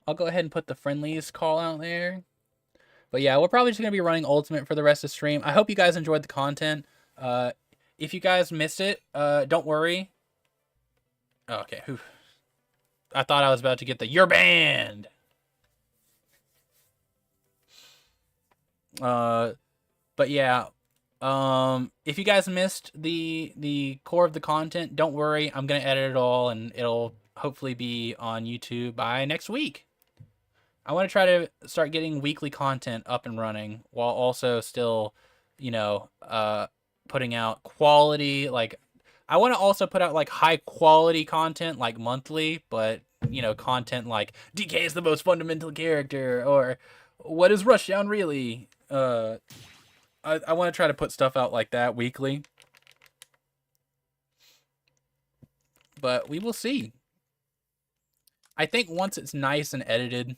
I'll go ahead and put the friendlies call out there. But yeah, we're probably just going to be running Ultimate for the rest of the stream. I hope you guys enjoyed the content. If you guys missed it, don't worry. Oh, okay. I thought I was about to get the "You're banned." But yeah, if you guys missed the core of the content, don't worry. I'm gonna edit it all, and it'll hopefully be on YouTube by next week. I want to try to start getting weekly content up and running while also still, you know, putting out quality. Like, I want to also put out like high quality content like monthly, but you know, content like DK is the most fundamental character or what is Rushdown really? I want to try to put stuff out like that weekly, but we will see. I think once it's nice and edited,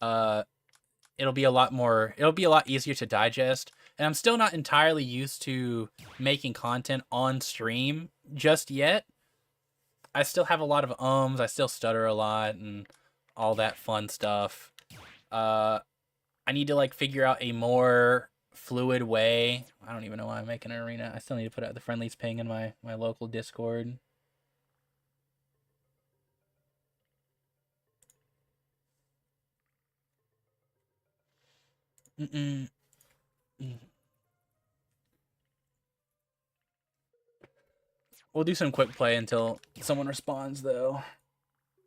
it'll be a lot easier to digest. And I'm still not entirely used to making content on stream just yet. I still have a lot of ums, I still stutter a lot and all that fun stuff. I need to like figure out a more fluid way. I don't even know why I'm making an arena. I still need to put out the friendlies ping in my local Discord. We'll do some quick play until someone responds, though.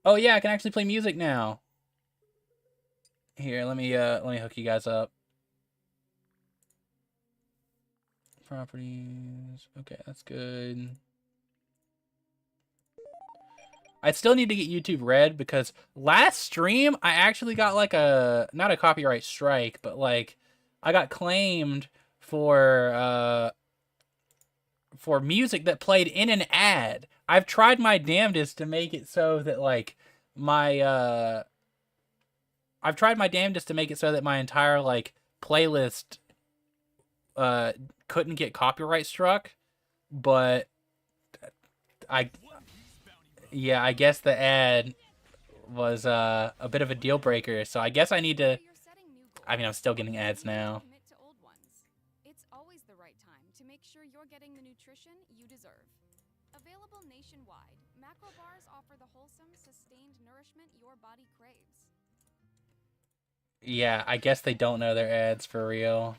Oh yeah, I can actually play music now. Here, let me hook you guys up. Properties. Okay, that's good. I still need to get YouTube Red because last stream I actually got like not a copyright strike, but like I got claimed for music that played in an ad. I've tried my damnedest to make it so that like my I've tried my damnedest to make it so that my entire like playlist couldn't get copyright struck, but I guess the ad was a bit of a deal breaker, so I guess I need to... I mean, I'm still getting ads now. It's always the right time to make sure you're getting the nutrition you deserve. Available nationwide, Macro bars offer the wholesome, sustained nourishment your body craves. Yeah, I guess they don't know their ads for real.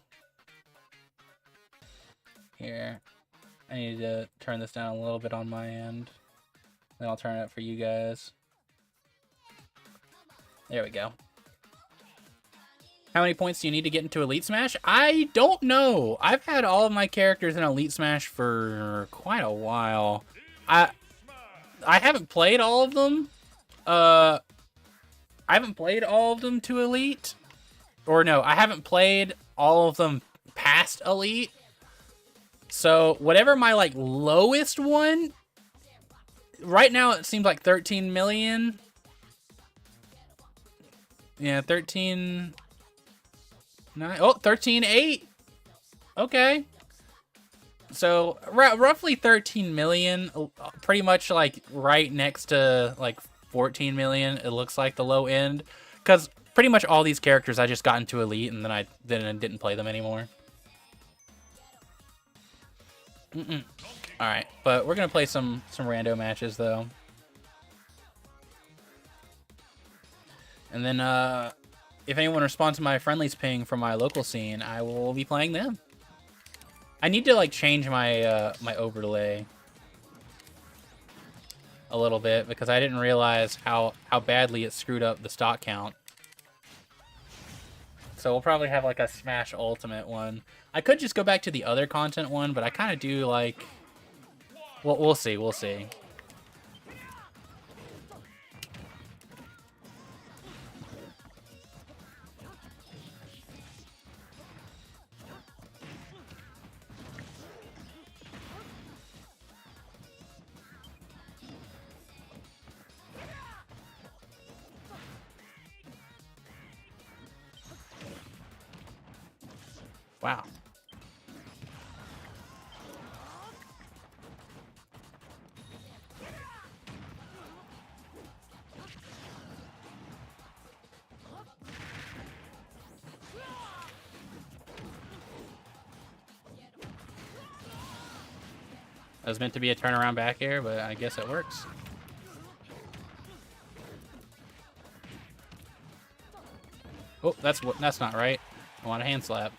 Here. I need to turn this down a little bit on my end. Then I'll turn it up for you guys. There we go. How many points do you need to get into Elite Smash? I don't know. I've had all of my characters in Elite Smash for quite a while. I haven't played all of them. I haven't played all of them to Elite. Or no, I haven't played all of them past Elite. So whatever my like lowest one, right now it seems like 13 million. Yeah, 13... 9, oh, 13.8. Okay. So roughly 13 million, pretty much like right next to like 14 million. It looks like the low end, because pretty much all these characters I just got into Elite and then I didn't play them anymore. All right, but we're gonna play some rando matches though, and then if anyone responds to my friendlies ping from my local scene, I will be playing them. I need to like change my my overlay a little bit because I didn't realize how badly it screwed up the stock count. So we'll probably have like a Smash Ultimate one. I could just go back to the other content one, but I kind of do like... Well, we'll see, we'll see. Wow. That was meant to be a turnaround back air, but I guess it works. Oh, that's not right. I want a hand slap.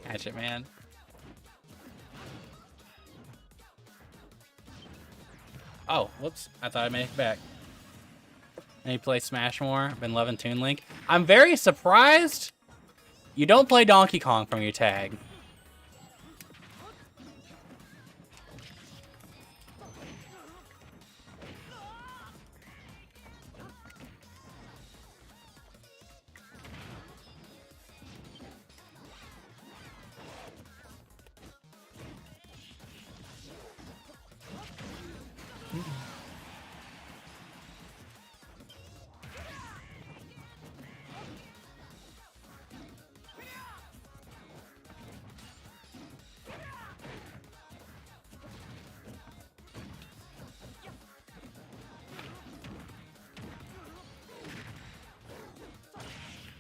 Catch it, man. Oh, whoops. I thought I made it back. I need to play Smash more. I've been loving Toon Link. I'm very surprised you don't play Donkey Kong from your tag.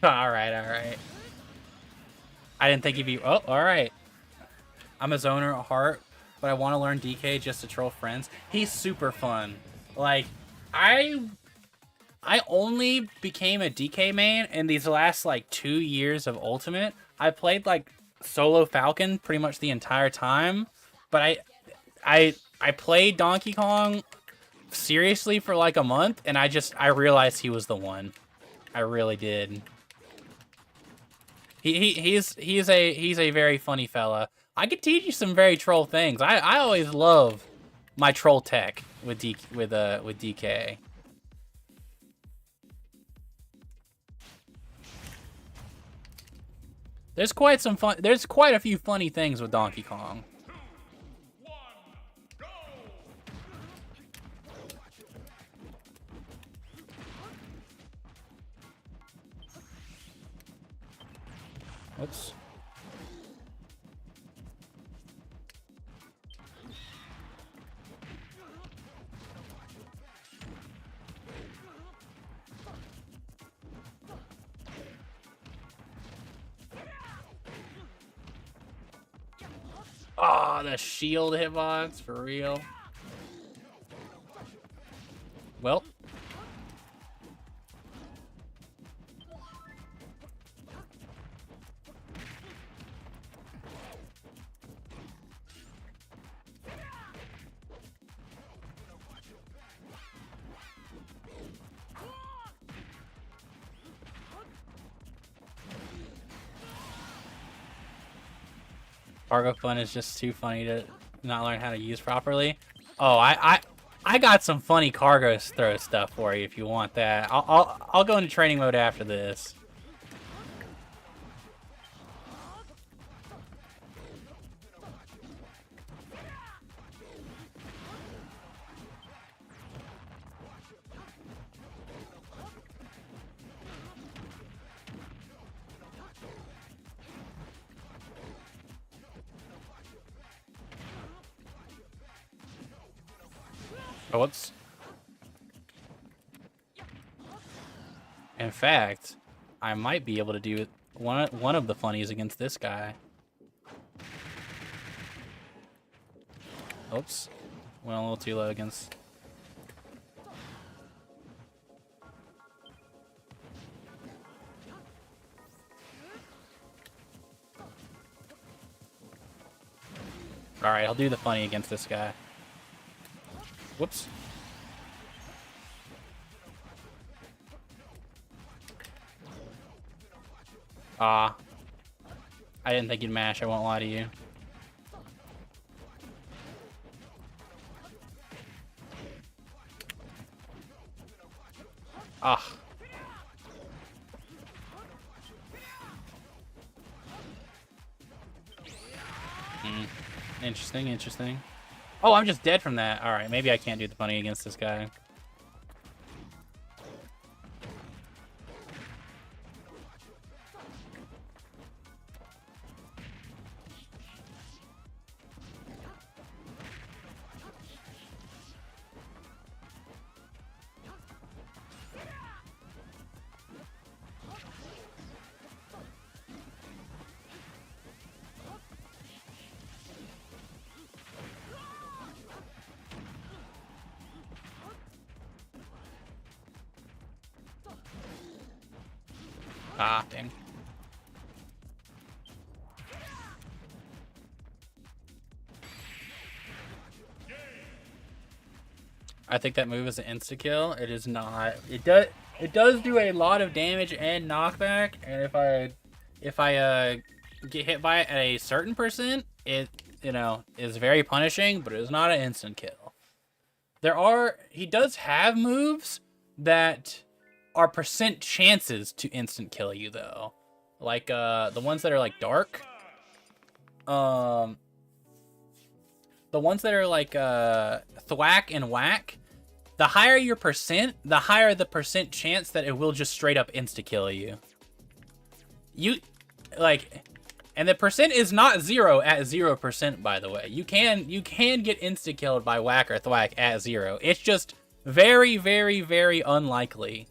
All right, all right. I didn't think he'd be... Oh, all right. I'm a zoner at heart, but I want to learn DK just to troll friends. He's super fun. Like, I only became a DK main in these last, like, 2 years of Ultimate. I played, like, solo Falcon pretty much the entire time, but I played Donkey Kong seriously for, like, a month, and I realized he was the one. I really did. He's a very funny fella. I could teach you some very troll things. I always love my troll tech with DK. There's quite a few funny things with Donkey Kong. Whoops. Oh, the shield hitbox, for real. Well. Cargo Fun is just too funny to not learn how to use properly. Oh, I got some funny cargo throw stuff for you if you want that. I'll go into training mode after this. Oh, whoops. In fact, I might be able to do one of the funnies against this guy. Oops. Went a little too low against... Alright, I'll do the funny against this guy. Whoops. Ah. I didn't think you'd mash, I won't lie to you. Ah. Interesting, interesting. Oh, I'm just dead from that. Alright, maybe I can't do the funny against this guy. Ah, dang. I think that move is an insta-kill. It is not. It does do a lot of damage and knockback, and if I get hit by it at a certain percent, it is very punishing, but it is not an instant kill. He does have moves that are percent chances to instant kill you though. Like the ones that are like dark. The ones that are like thwack and whack, the higher your percent, the higher the percent chance that it will just straight up insta-kill you. And the percent is not 0 at 0%, by the way. You can get insta-killed by whack or thwack at 0. It's just very, very, very unlikely.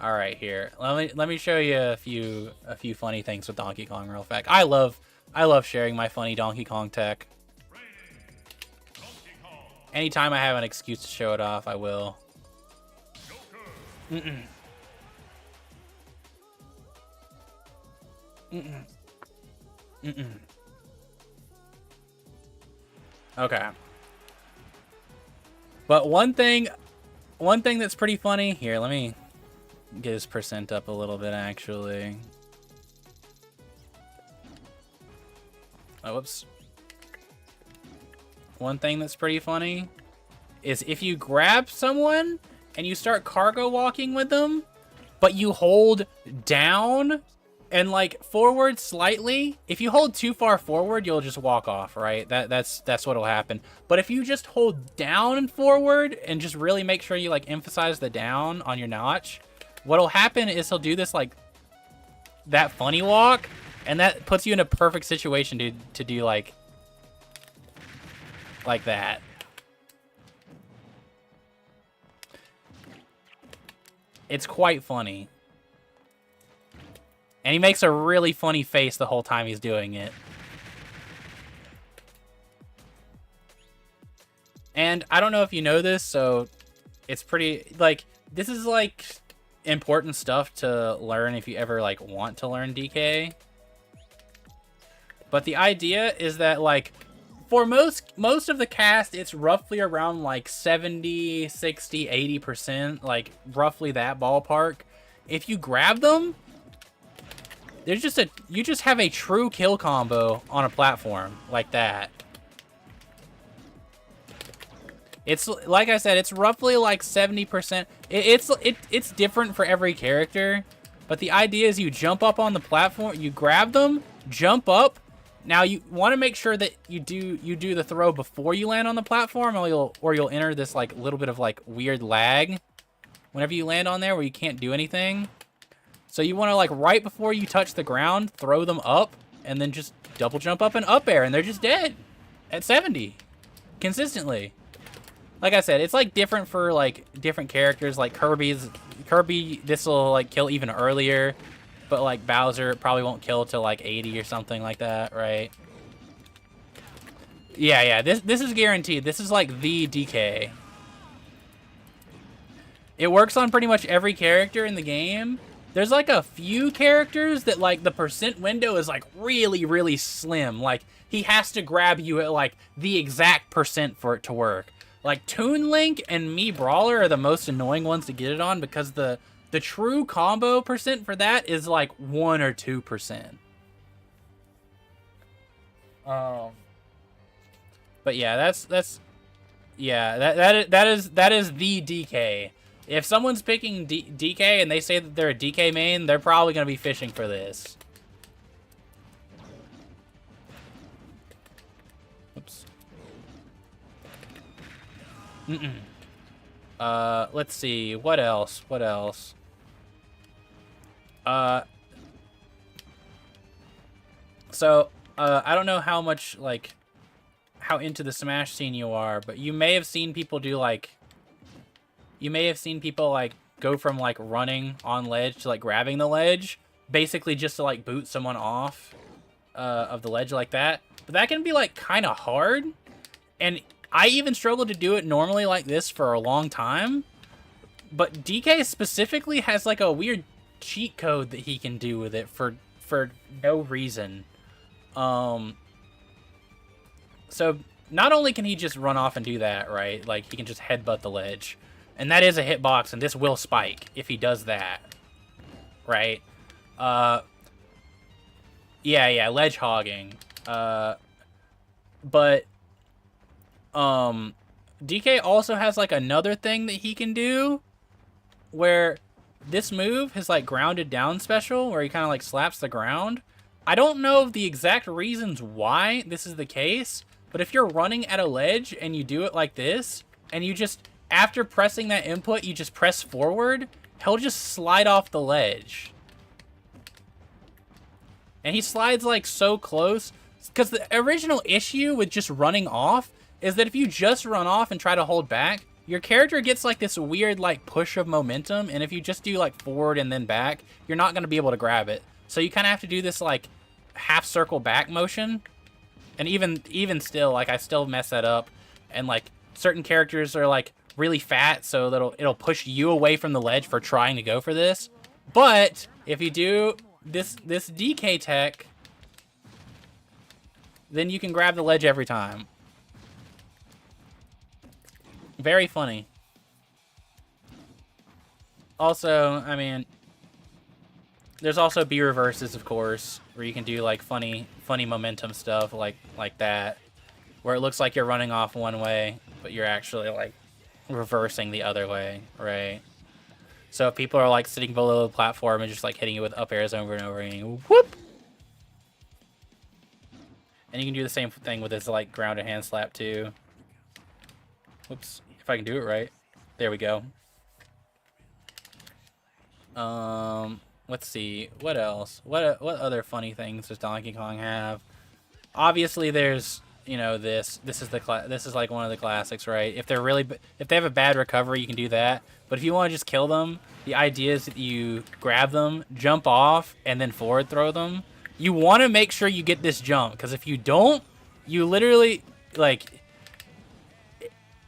All right, here. Let me show you a few funny things with Donkey Kong real fast. I love sharing my funny Donkey Kong tech. Anytime I have an excuse to show it off, I will. Okay. But one thing that's pretty funny here. Let me get his percent up a little bit, actually. Oh, whoops. One thing that's pretty funny is if you grab someone and you start cargo walking with them, but you hold down and like forward slightly, if you hold too far forward, you'll just walk off, right? That's what'll happen. But if you just hold down and forward and just really make sure you like emphasize the down on your notch, what'll happen is he'll do this like that funny walk, and that puts you in a perfect situation to do like that. It's quite funny. And he makes a really funny face the whole time he's doing it. And I don't know if you know this, so it's pretty, like, this is, like, important stuff to learn if you ever, like, want to learn DK. But the idea is that, like, for most of the cast, it's roughly around, like, 70, 60, 80%, like, roughly that ballpark. If you grab them, there's just you just have a true kill combo on a platform like that. It's, like I said, it's roughly like 70%. It's different for every character, but the idea is you jump up on the platform, you grab them, jump up. Now you want to make sure that you do the throw before you land on the platform, or you'll enter this like little bit of like weird lag whenever you land on there where you can't do anything. So you want to, like, right before you touch the ground, throw them up, and then just double jump up and up air, and they're just dead at 70 consistently. Like I said, it's, like, different for, like, different characters. Like, Kirby, this will, like, kill even earlier, but, like, Bowser probably won't kill till, like, 80 or something like that, right? Yeah, this is guaranteed. This is, like, the DK. It works on pretty much every character in the game. There's, like, a few characters that, like, the percent window is, like, really, really slim. Like, he has to grab you at, like, the exact percent for it to work. Like, Toon Link and Mii Brawler are the most annoying ones to get it on because the true combo percent for that is, like, 1 or 2%. But yeah, that is the DK. If someone's picking DK and they say that they're a DK main, they're probably going to be fishing for this. Oops. Let's see. What else? So, I don't know how much, like, how into the Smash scene you are, but you may have seen people do, like, go from, like, running on ledge to, like, grabbing the ledge, basically just to, like, boot someone off of the ledge like that. But that can be, like, kind of hard, and I even struggled to do it normally like this for a long time, but DK specifically has, like, a weird cheat code that he can do with it for no reason. So, not only can he just run off and do that, right, like, he can just headbutt the ledge. And that is a hitbox, and this will spike if he does that. Right? Yeah, ledge hogging. But DK also has, like, another thing that he can do where this move, his, like, grounded down special, where he kind of, like, slaps the ground. I don't know the exact reasons why this is the case, but if you're running at a ledge and you do it like this, and you just, after pressing that input, you just press forward, he'll just slide off the ledge. And he slides, like, so close. Because the original issue with just running off is that if you just run off and try to hold back, your character gets, like, this weird, like, push of momentum. And if you just do, like, forward and then back, you're not going to be able to grab it. So you kind of have to do this, like, half circle back motion. And even still, like, I still mess that up. And, like, certain characters are, like, really fat, so it'll push you away from the ledge for trying to go for this. But if you do this DK tech, then you can grab the ledge every time. Very funny. Also, I mean, there's also B reverses, of course, where you can do, like, funny momentum stuff like that, where it looks like you're running off one way, but you're actually, like, reversing the other way, right? So if people are, like, sitting below the platform and just, like, hitting you with up airs over and over and you whoop! And you can do the same thing with this, like, grounded hand slap too. Whoops, if I can do it right. There we go. Let's see, what else? What other funny things does Donkey Kong have? Obviously, there's, you know, this is like one of the classics, right? If they have a bad recovery, you can do that. But if you want to just kill them, the idea is that you grab them, jump off, and then forward throw them. You want to make sure you get this jump, because if you don't, you literally, like,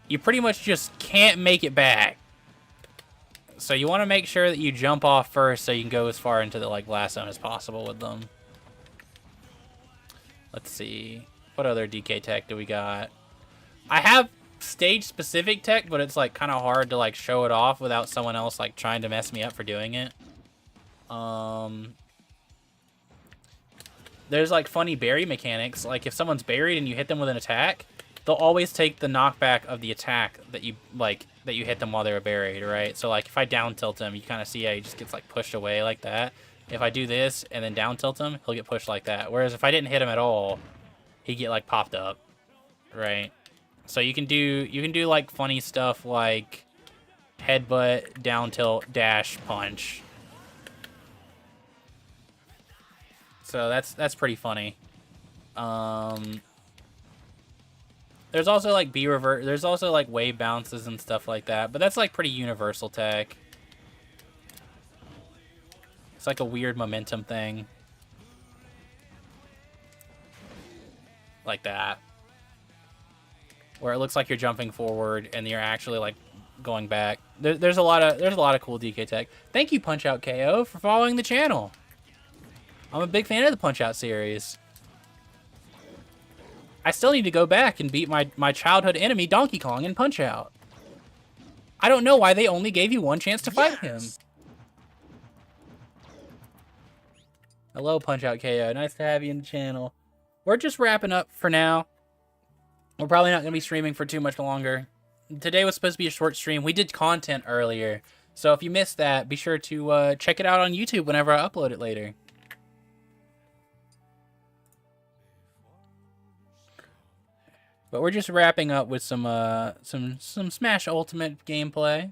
you pretty much just can't make it back. So you want to make sure that you jump off first so you can go as far into the like blast zone as possible with them. Let's see. What other DK tech do we got? I have stage-specific tech, but it's like kind of hard to like show it off without someone else like trying to mess me up for doing it. There's like funny berry mechanics. Like if someone's buried and you hit them with an attack, they'll always take the knockback of the attack that you hit them while they were buried, right? So like if I down tilt him, you kind of see how he just gets like pushed away like that. If I do this and then down tilt him, he'll get pushed like that. Whereas if I didn't hit him at all, he'd get like popped up, right? So you can do like funny stuff like headbutt, down tilt, dash, punch. So that's pretty funny. There's also like B revert. There's also like wave bounces and stuff like that, but that's like pretty universal tech. It's like a weird momentum thing. Like that. Where it looks like you're jumping forward and you're actually like going back. There's a lot of cool DK tech. Thank you, Punch Out KO, for following the channel. I'm a big fan of the Punch Out series. I still need to go back and beat my childhood enemy, Donkey Kong, in Punch Out. I don't know why they only gave you one chance to fight him. Hello, Punch Out KO. Nice to have you in the channel. We're just wrapping up for now. We're probably not going to be streaming for too much longer. Today was supposed to be a short stream. We did content earlier. So if you missed that, be sure to check it out on YouTube whenever I upload it later. But we're just wrapping up with some Smash Ultimate gameplay.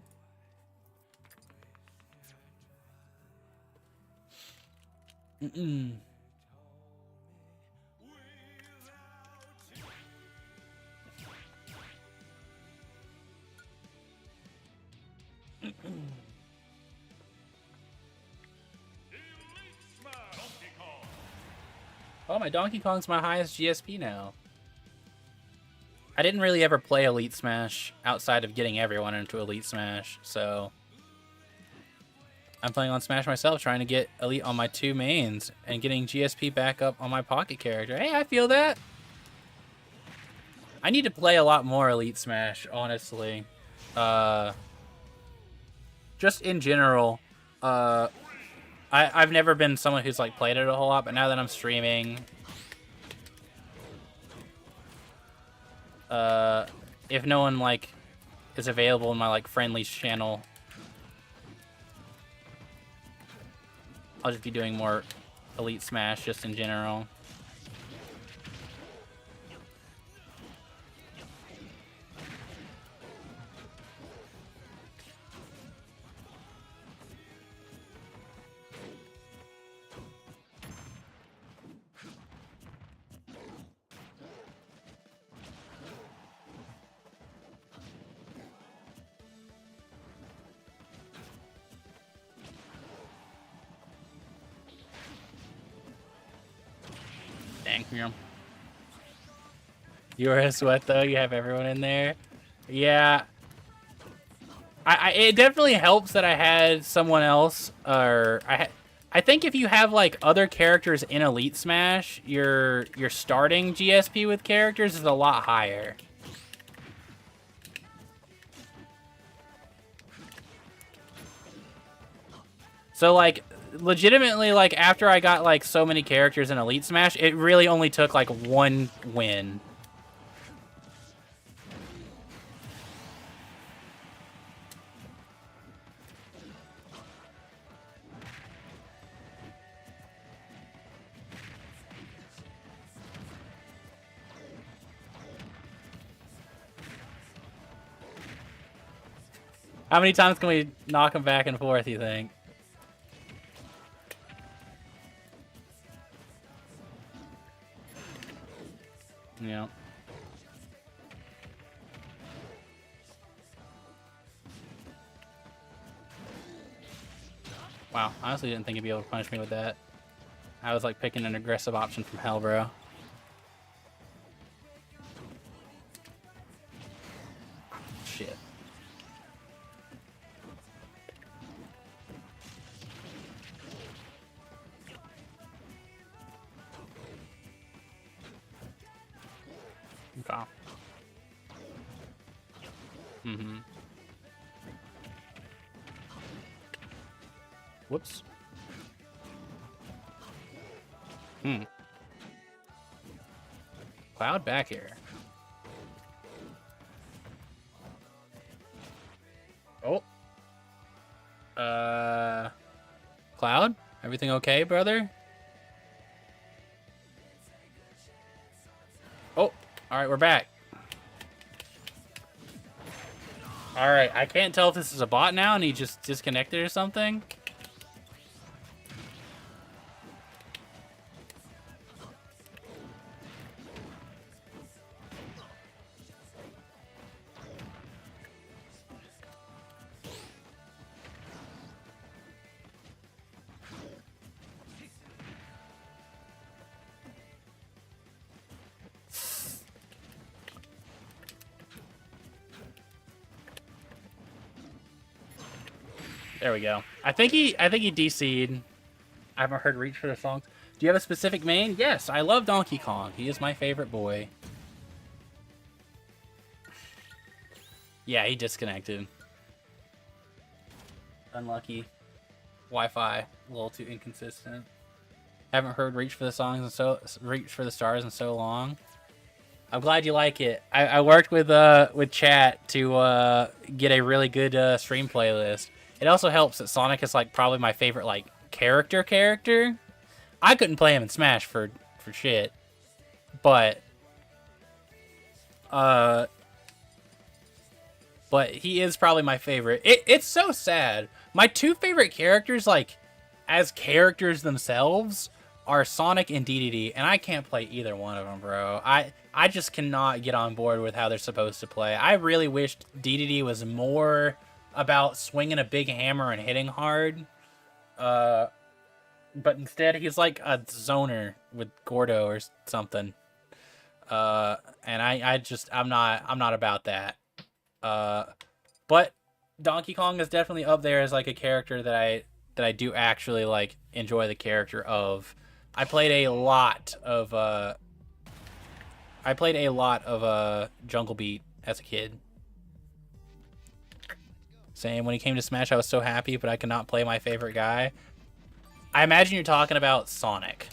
Oh, my Donkey Kong's my highest GSP now. I didn't really ever play Elite Smash outside of getting everyone into Elite Smash, so I'm playing on Smash myself, trying to get Elite on my two mains and getting GSP back up on my pocket character. Hey, I feel that. I need to play a lot more Elite Smash, honestly. Just in general, I've never been someone who's like played it a whole lot, but now that I'm streaming, if no one like is available in my like friendlies channel, I'll just be doing more Elite Smash just in general. Dang, you are a sweat though. You have everyone in there. Yeah, it definitely helps that I had someone else, or I think if you have like other characters in Elite Smash, your starting GSP with characters is a lot higher. So like legitimately, like after I got like so many characters in Elite Smash, it really only took like one win. How many times can we knock them back and forth, you think? Yeah. Wow, I honestly didn't think you'd be able to punish me with that. I was like picking an aggressive option from hell, bro. Okay. Mm-hmm. Whoops. Cloud back here. Oh. Cloud? Everything okay, brother? Oh, alright, we're back. Alright, I can't tell if this is a bot now and he just disconnected or something. There we go. I think he DC'd. I haven't heard Reach for the songs. Do you have a specific main? Yes, I love Donkey Kong. He is my favorite boy. Yeah, he disconnected. Unlucky. Wi-Fi, a little too inconsistent. Haven't heard Reach for the songs and Reach for the stars in so long. I'm glad you like it. I worked with chat to get a really good stream playlist. It also helps that Sonic is like probably my favorite like character. I couldn't play him in Smash for shit, but he is probably my favorite. It's so sad. My two favorite characters, like as characters themselves, are Sonic and DDD, and I can't play either one of them, bro. I just cannot get on board with how they're supposed to play. I really wished DDD was more about swinging a big hammer and hitting hard. But instead he's like a zoner with Gordo or something. And I'm not about that. But Donkey Kong is definitely up there as like a character that I do actually like enjoy the character of. I played a lot of Jungle Beat as a kid. Same, when he came to Smash, I was so happy, but I could not play my favorite guy. I imagine you're talking about Sonic.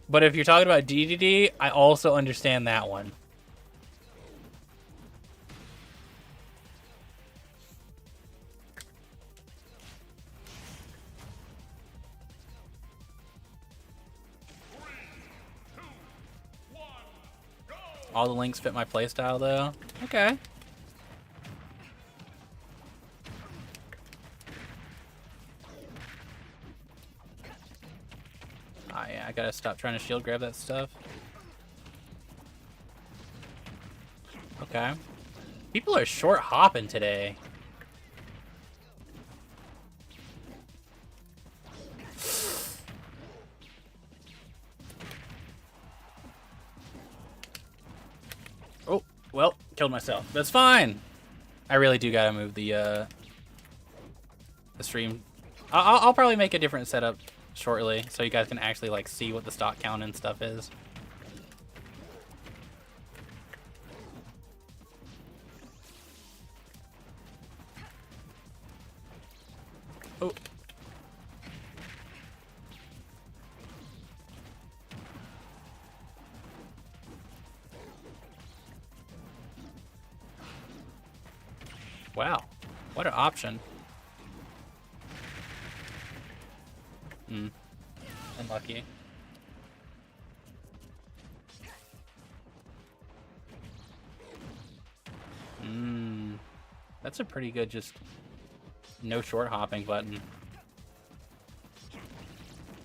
But if you're talking about DDD, I also understand that one. All the links fit my playstyle, though. Okay. Ah, yeah, I gotta stop trying to shield grab that stuff. Okay. People are short hopping today. Oh, well, killed myself. That's fine. I really do gotta move the stream. I'll probably make a different setup shortly, so you guys can actually like see what the stock count and stuff is. Oh. Wow, what an option. Unlucky. That's a pretty good just no short hopping button.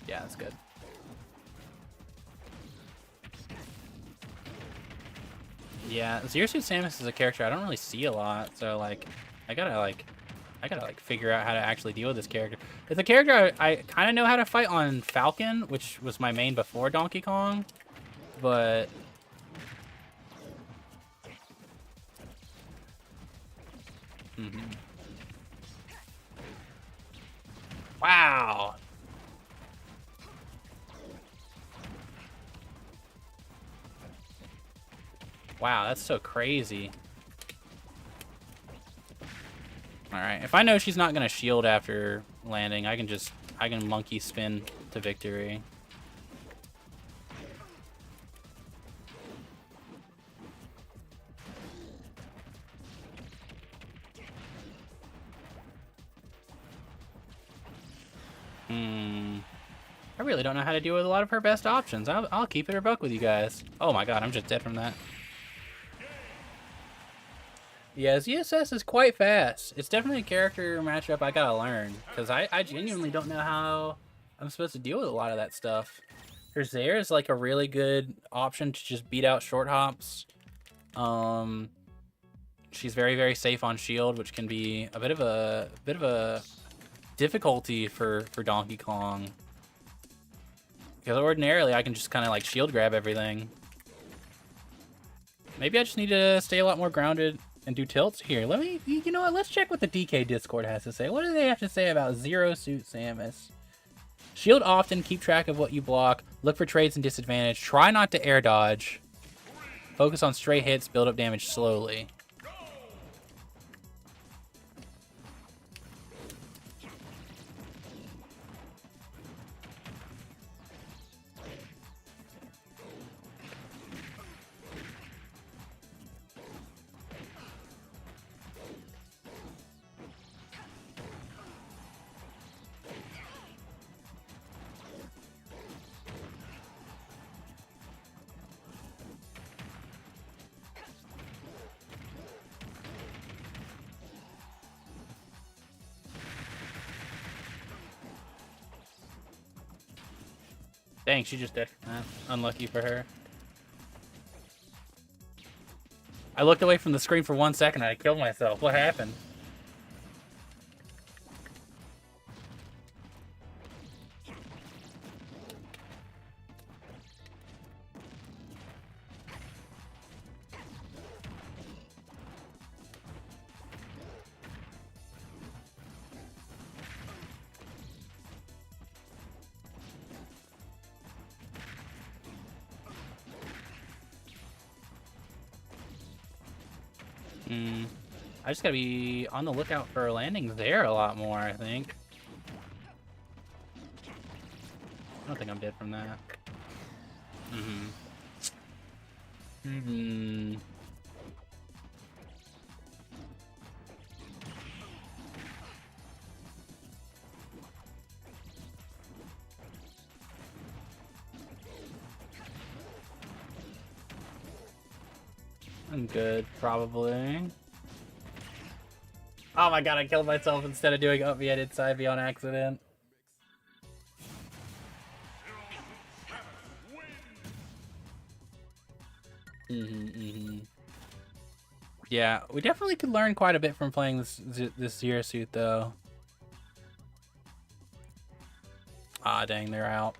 Yeah, that's good. Yeah, Zero Suit Samus is a character I don't really see a lot, so like I gotta figure out how to actually deal with this character. It's a character I kind of know how to fight on Falcon, which was my main before Donkey Kong, but Wow. Wow, that's so crazy. Alright, if I know she's not gonna shield after landing, I can monkey spin to victory. I really don't know how to deal with a lot of her best options. I'll keep it a buck with you guys. Oh my god, I'm just dead from that. Yeah, ZSS is quite fast. It's definitely a character matchup I gotta learn, because I genuinely don't know how I'm supposed to deal with a lot of that stuff. Her Zaire is like a really good option to just beat out short hops. She's very, very safe on shield, which can be a bit of a difficulty for Donkey Kong. Because ordinarily I can just kind of like shield grab everything. Maybe I just need to stay a lot more grounded and do tilts here. You know what? Let's check what the DK Discord has to say. What do they have to say about Zero Suit Samus? Shield often, keep track of what you block, look for trades and disadvantage, try not to air dodge, focus on stray hits, build up damage slowly. Dang, she just did. Unlucky for her. I looked away from the screen for 1 second and I killed myself. What happened? I just gotta be on the lookout for landing there a lot more, I think. I don't think I'm dead from that. I'm good, probably. Oh my god, I killed myself instead of doing up B. I did side B on accident. Yeah, we definitely could learn quite a bit from playing this Zero Suit, though. Ah, dang, they're out.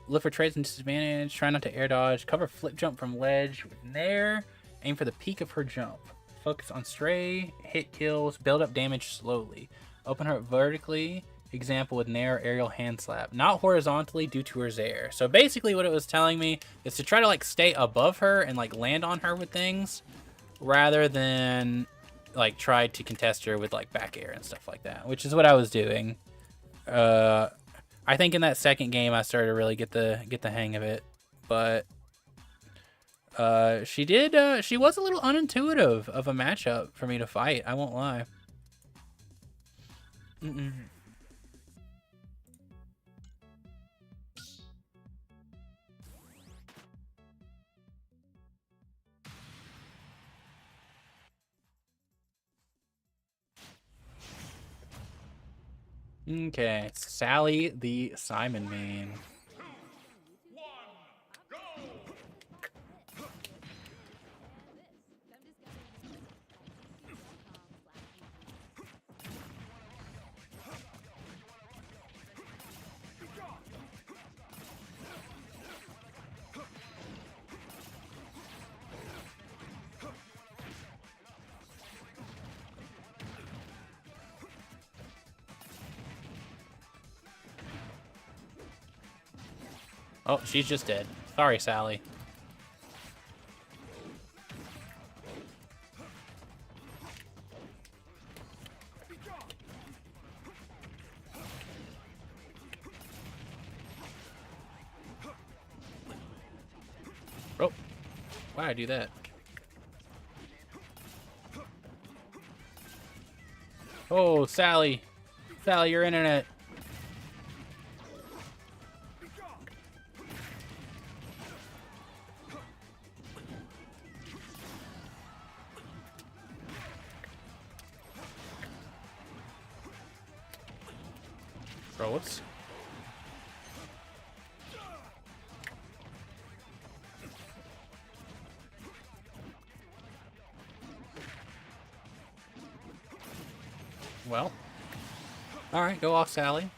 Look for trades and disadvantage. Try not to air dodge. Cover flip jump from ledge with Nair. Aim for the peak of her jump. Focus on stray, hit kills, build up damage slowly. Open her vertically. Example with Nair aerial hand slap. Not horizontally due to her Zaire. So basically what it was telling me is to try to like stay above her and like land on her with things, rather than like try to contest her with like back air and stuff like that, which is what I was doing. I think in that second game I started to really get the hang of it, but she was a little unintuitive of a matchup for me to fight, I won't lie. Okay, Sally the Simon main. Oh, she's just dead. Sorry, Sally. Why'd I do that? Oh, Sally. Sally, your internet. Bro, whoops. Well. Alright, go off, Sally.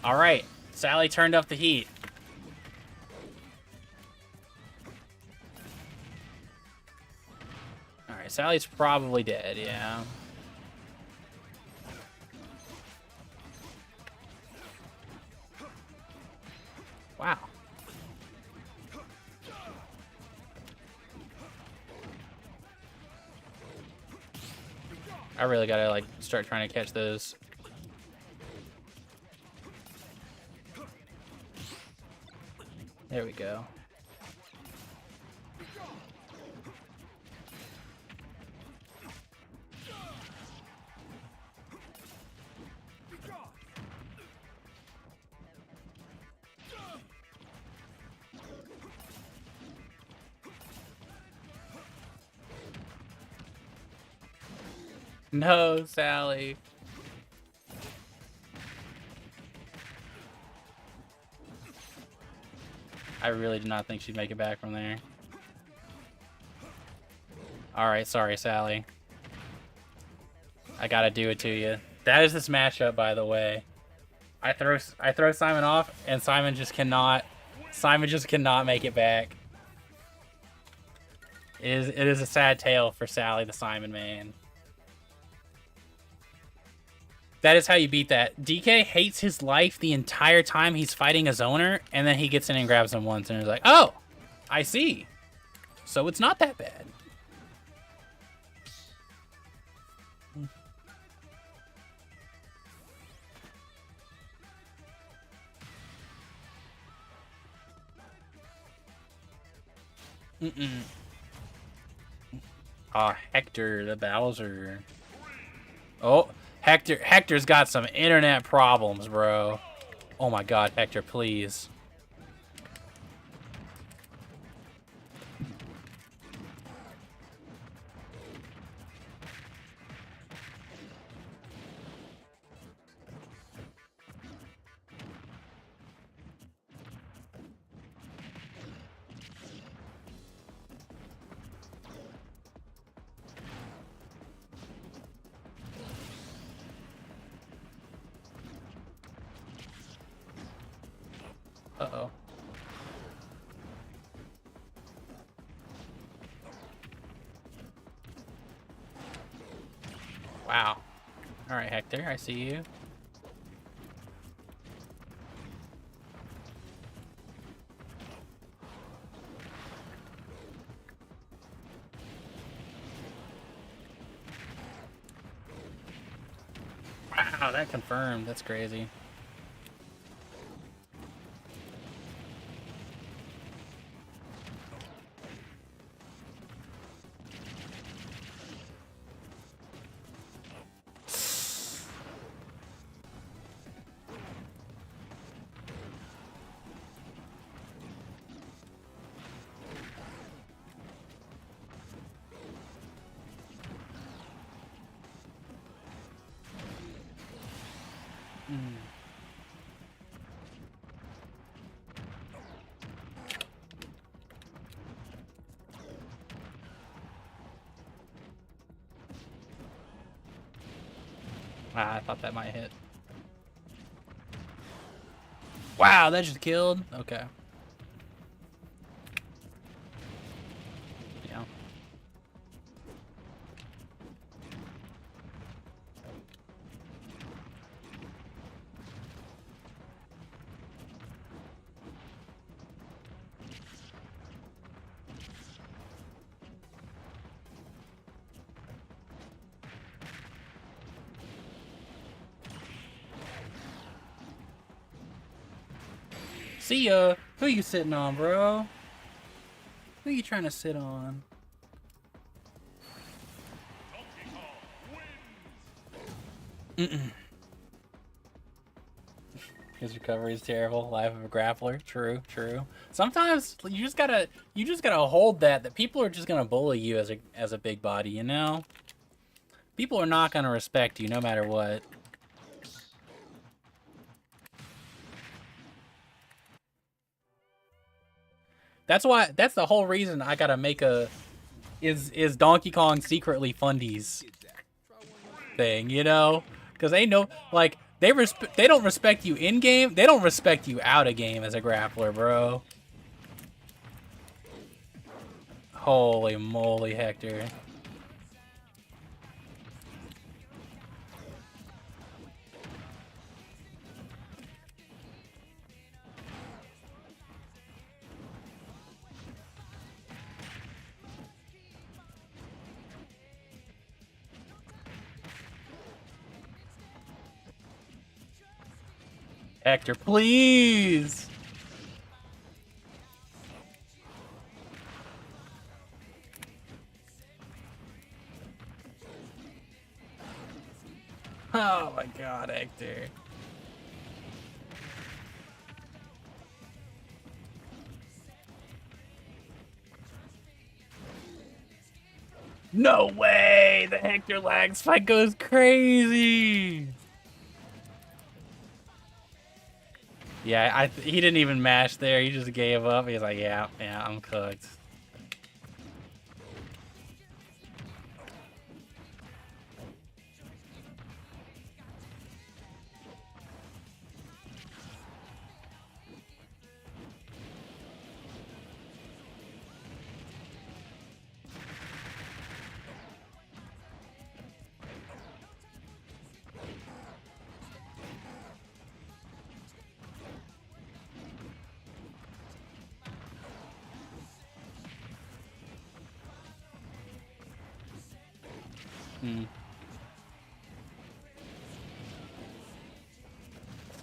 Alright, Sally turned up the heat. Alright, Sally's probably dead, yeah. Wow. I really gotta, like, start trying to catch those. There we go. No, Sally. I really did not think she'd make it back from there. Alright, sorry, Sally. I gotta do it to you. That is this matchup, by the way. I throw Simon off, and Simon just cannot make it back. It is a sad tale for Sally, the Simon man. That is how you beat that. DK hates his life the entire time he's fighting his owner, and then he gets in and grabs him once, and he's like, oh, I see. So it's not that bad. Oh, Hector the Bowser. Oh, Hector's got some internet problems, bro. Oh my god, Hector, please. Uh-oh. Wow. Alright, Hector, I see you. Wow, that confirmed. That's crazy. Ah, I thought that might hit. Wow, that just killed? Okay. Yeah. See ya. Who you sitting on, bro? Who you trying to sit on? His recovery is terrible. Life of a grappler. True, true. Sometimes you just gotta hold that people are just gonna bully you as a big body, you know? People are not gonna respect you no matter what. That's the whole reason I gotta make is Donkey Kong secretly Fundies thing, you know? Because they know, like, they don't respect you in game, they don't respect you out of game as a grappler, bro. Holy moly, Hector. Hector, please! Oh my god, Hector. No way! The Hector lag spike goes crazy! Yeah, he didn't even mash there. He just gave up. He's like, yeah, I'm cooked.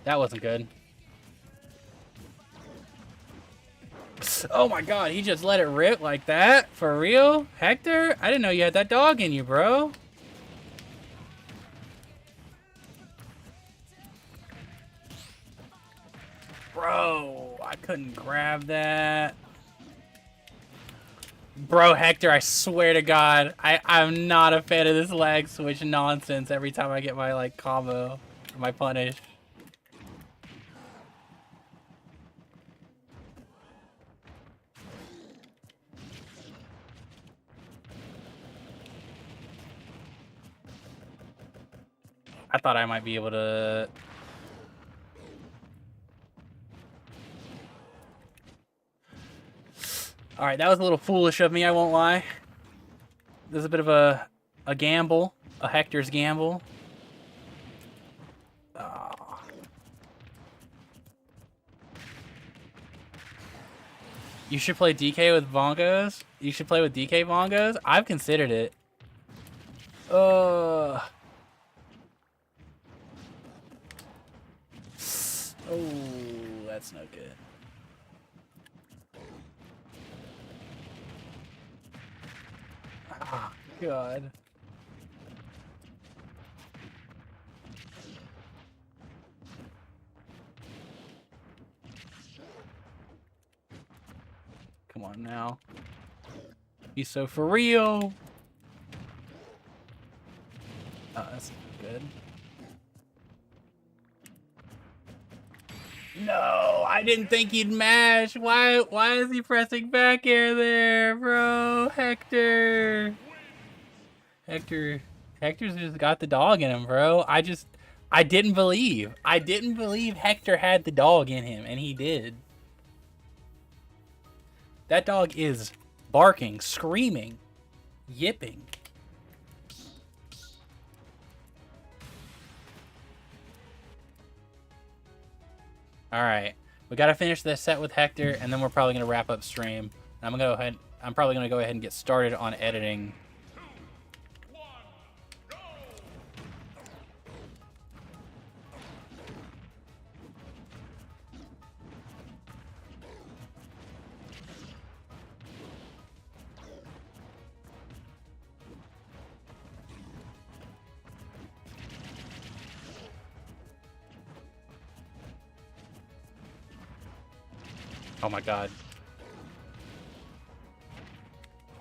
That wasn't good. Oh my god, he just let it rip like that? For real? Hector? I didn't know you had that dog in you, bro. Bro, I couldn't grab that. Bro, Hector, I swear to God, I'm not a fan of this lag switch nonsense every time I get my, like, combo, my punish. I thought I might be able to... Alright, that was a little foolish of me, I won't lie. There's a bit of a gamble. A Hector's gamble. Oh. You should play DK with bongos? You should play with DK bongos? I've considered it. Oh, that's no good. Oh, God. Come on now. He's so for real. Oh, that's good. No, I didn't think he'd mash. Why is he pressing back air there, bro? Hector's just got the dog in him, bro. I didn't believe Hector had the dog in him, and he did. That dog is barking, screaming, yipping. All right, we gotta finish this set with Hector, and then we're probably gonna wrap up stream. I'm probably gonna go ahead and get started on editing. Oh my god.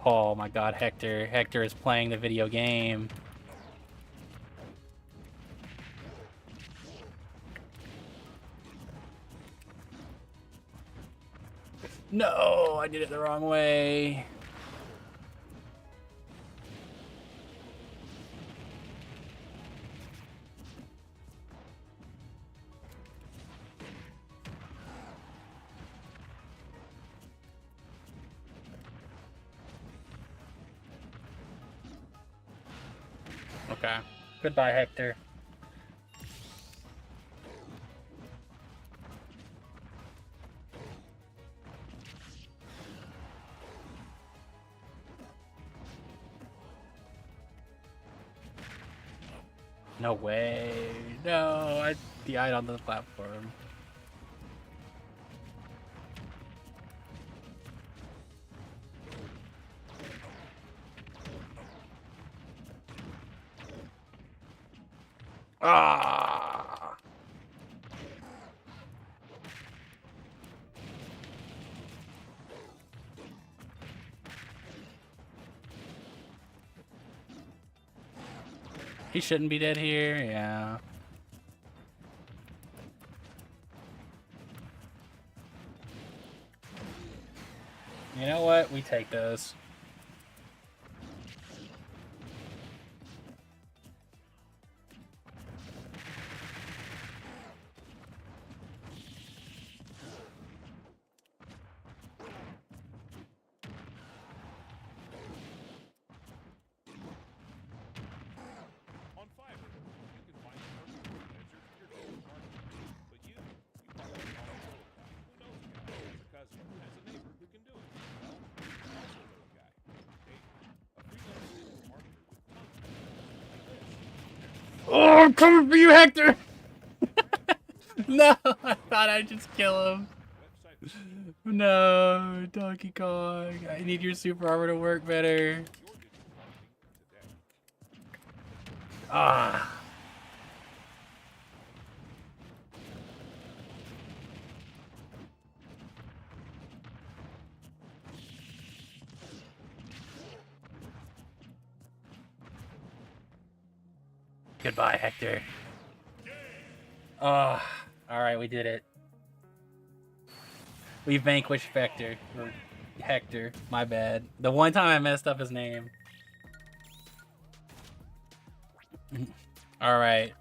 Oh my god, Hector. Hector is playing the video game. No, I did it the wrong way. Okay. Goodbye, Hector. No way. No, I died on the platform. Ah! He shouldn't be dead here, yeah. You know what? We take those. Oh, I'm coming for you, Hector! No, I thought I'd just kill him. No, Donkey Kong. I need your super armor to work better. Ah. Goodbye, Hector. Oh, alright, we did it. We vanquished Vector. Or Hector, my bad. The one time I messed up his name. Alright.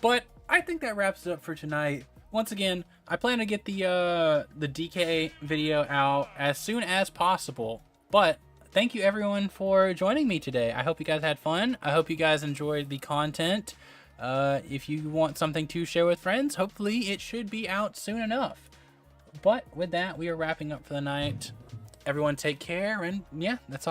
But I think that wraps it up for tonight. Once again, I plan to get the DK video out as soon as possible. But thank you everyone for joining me today. I hope you guys had fun. I hope you guys enjoyed the content. If you want something to share with friends, hopefully it should be out soon enough. But with that, we are wrapping up for the night. Everyone take care, and yeah, that's all.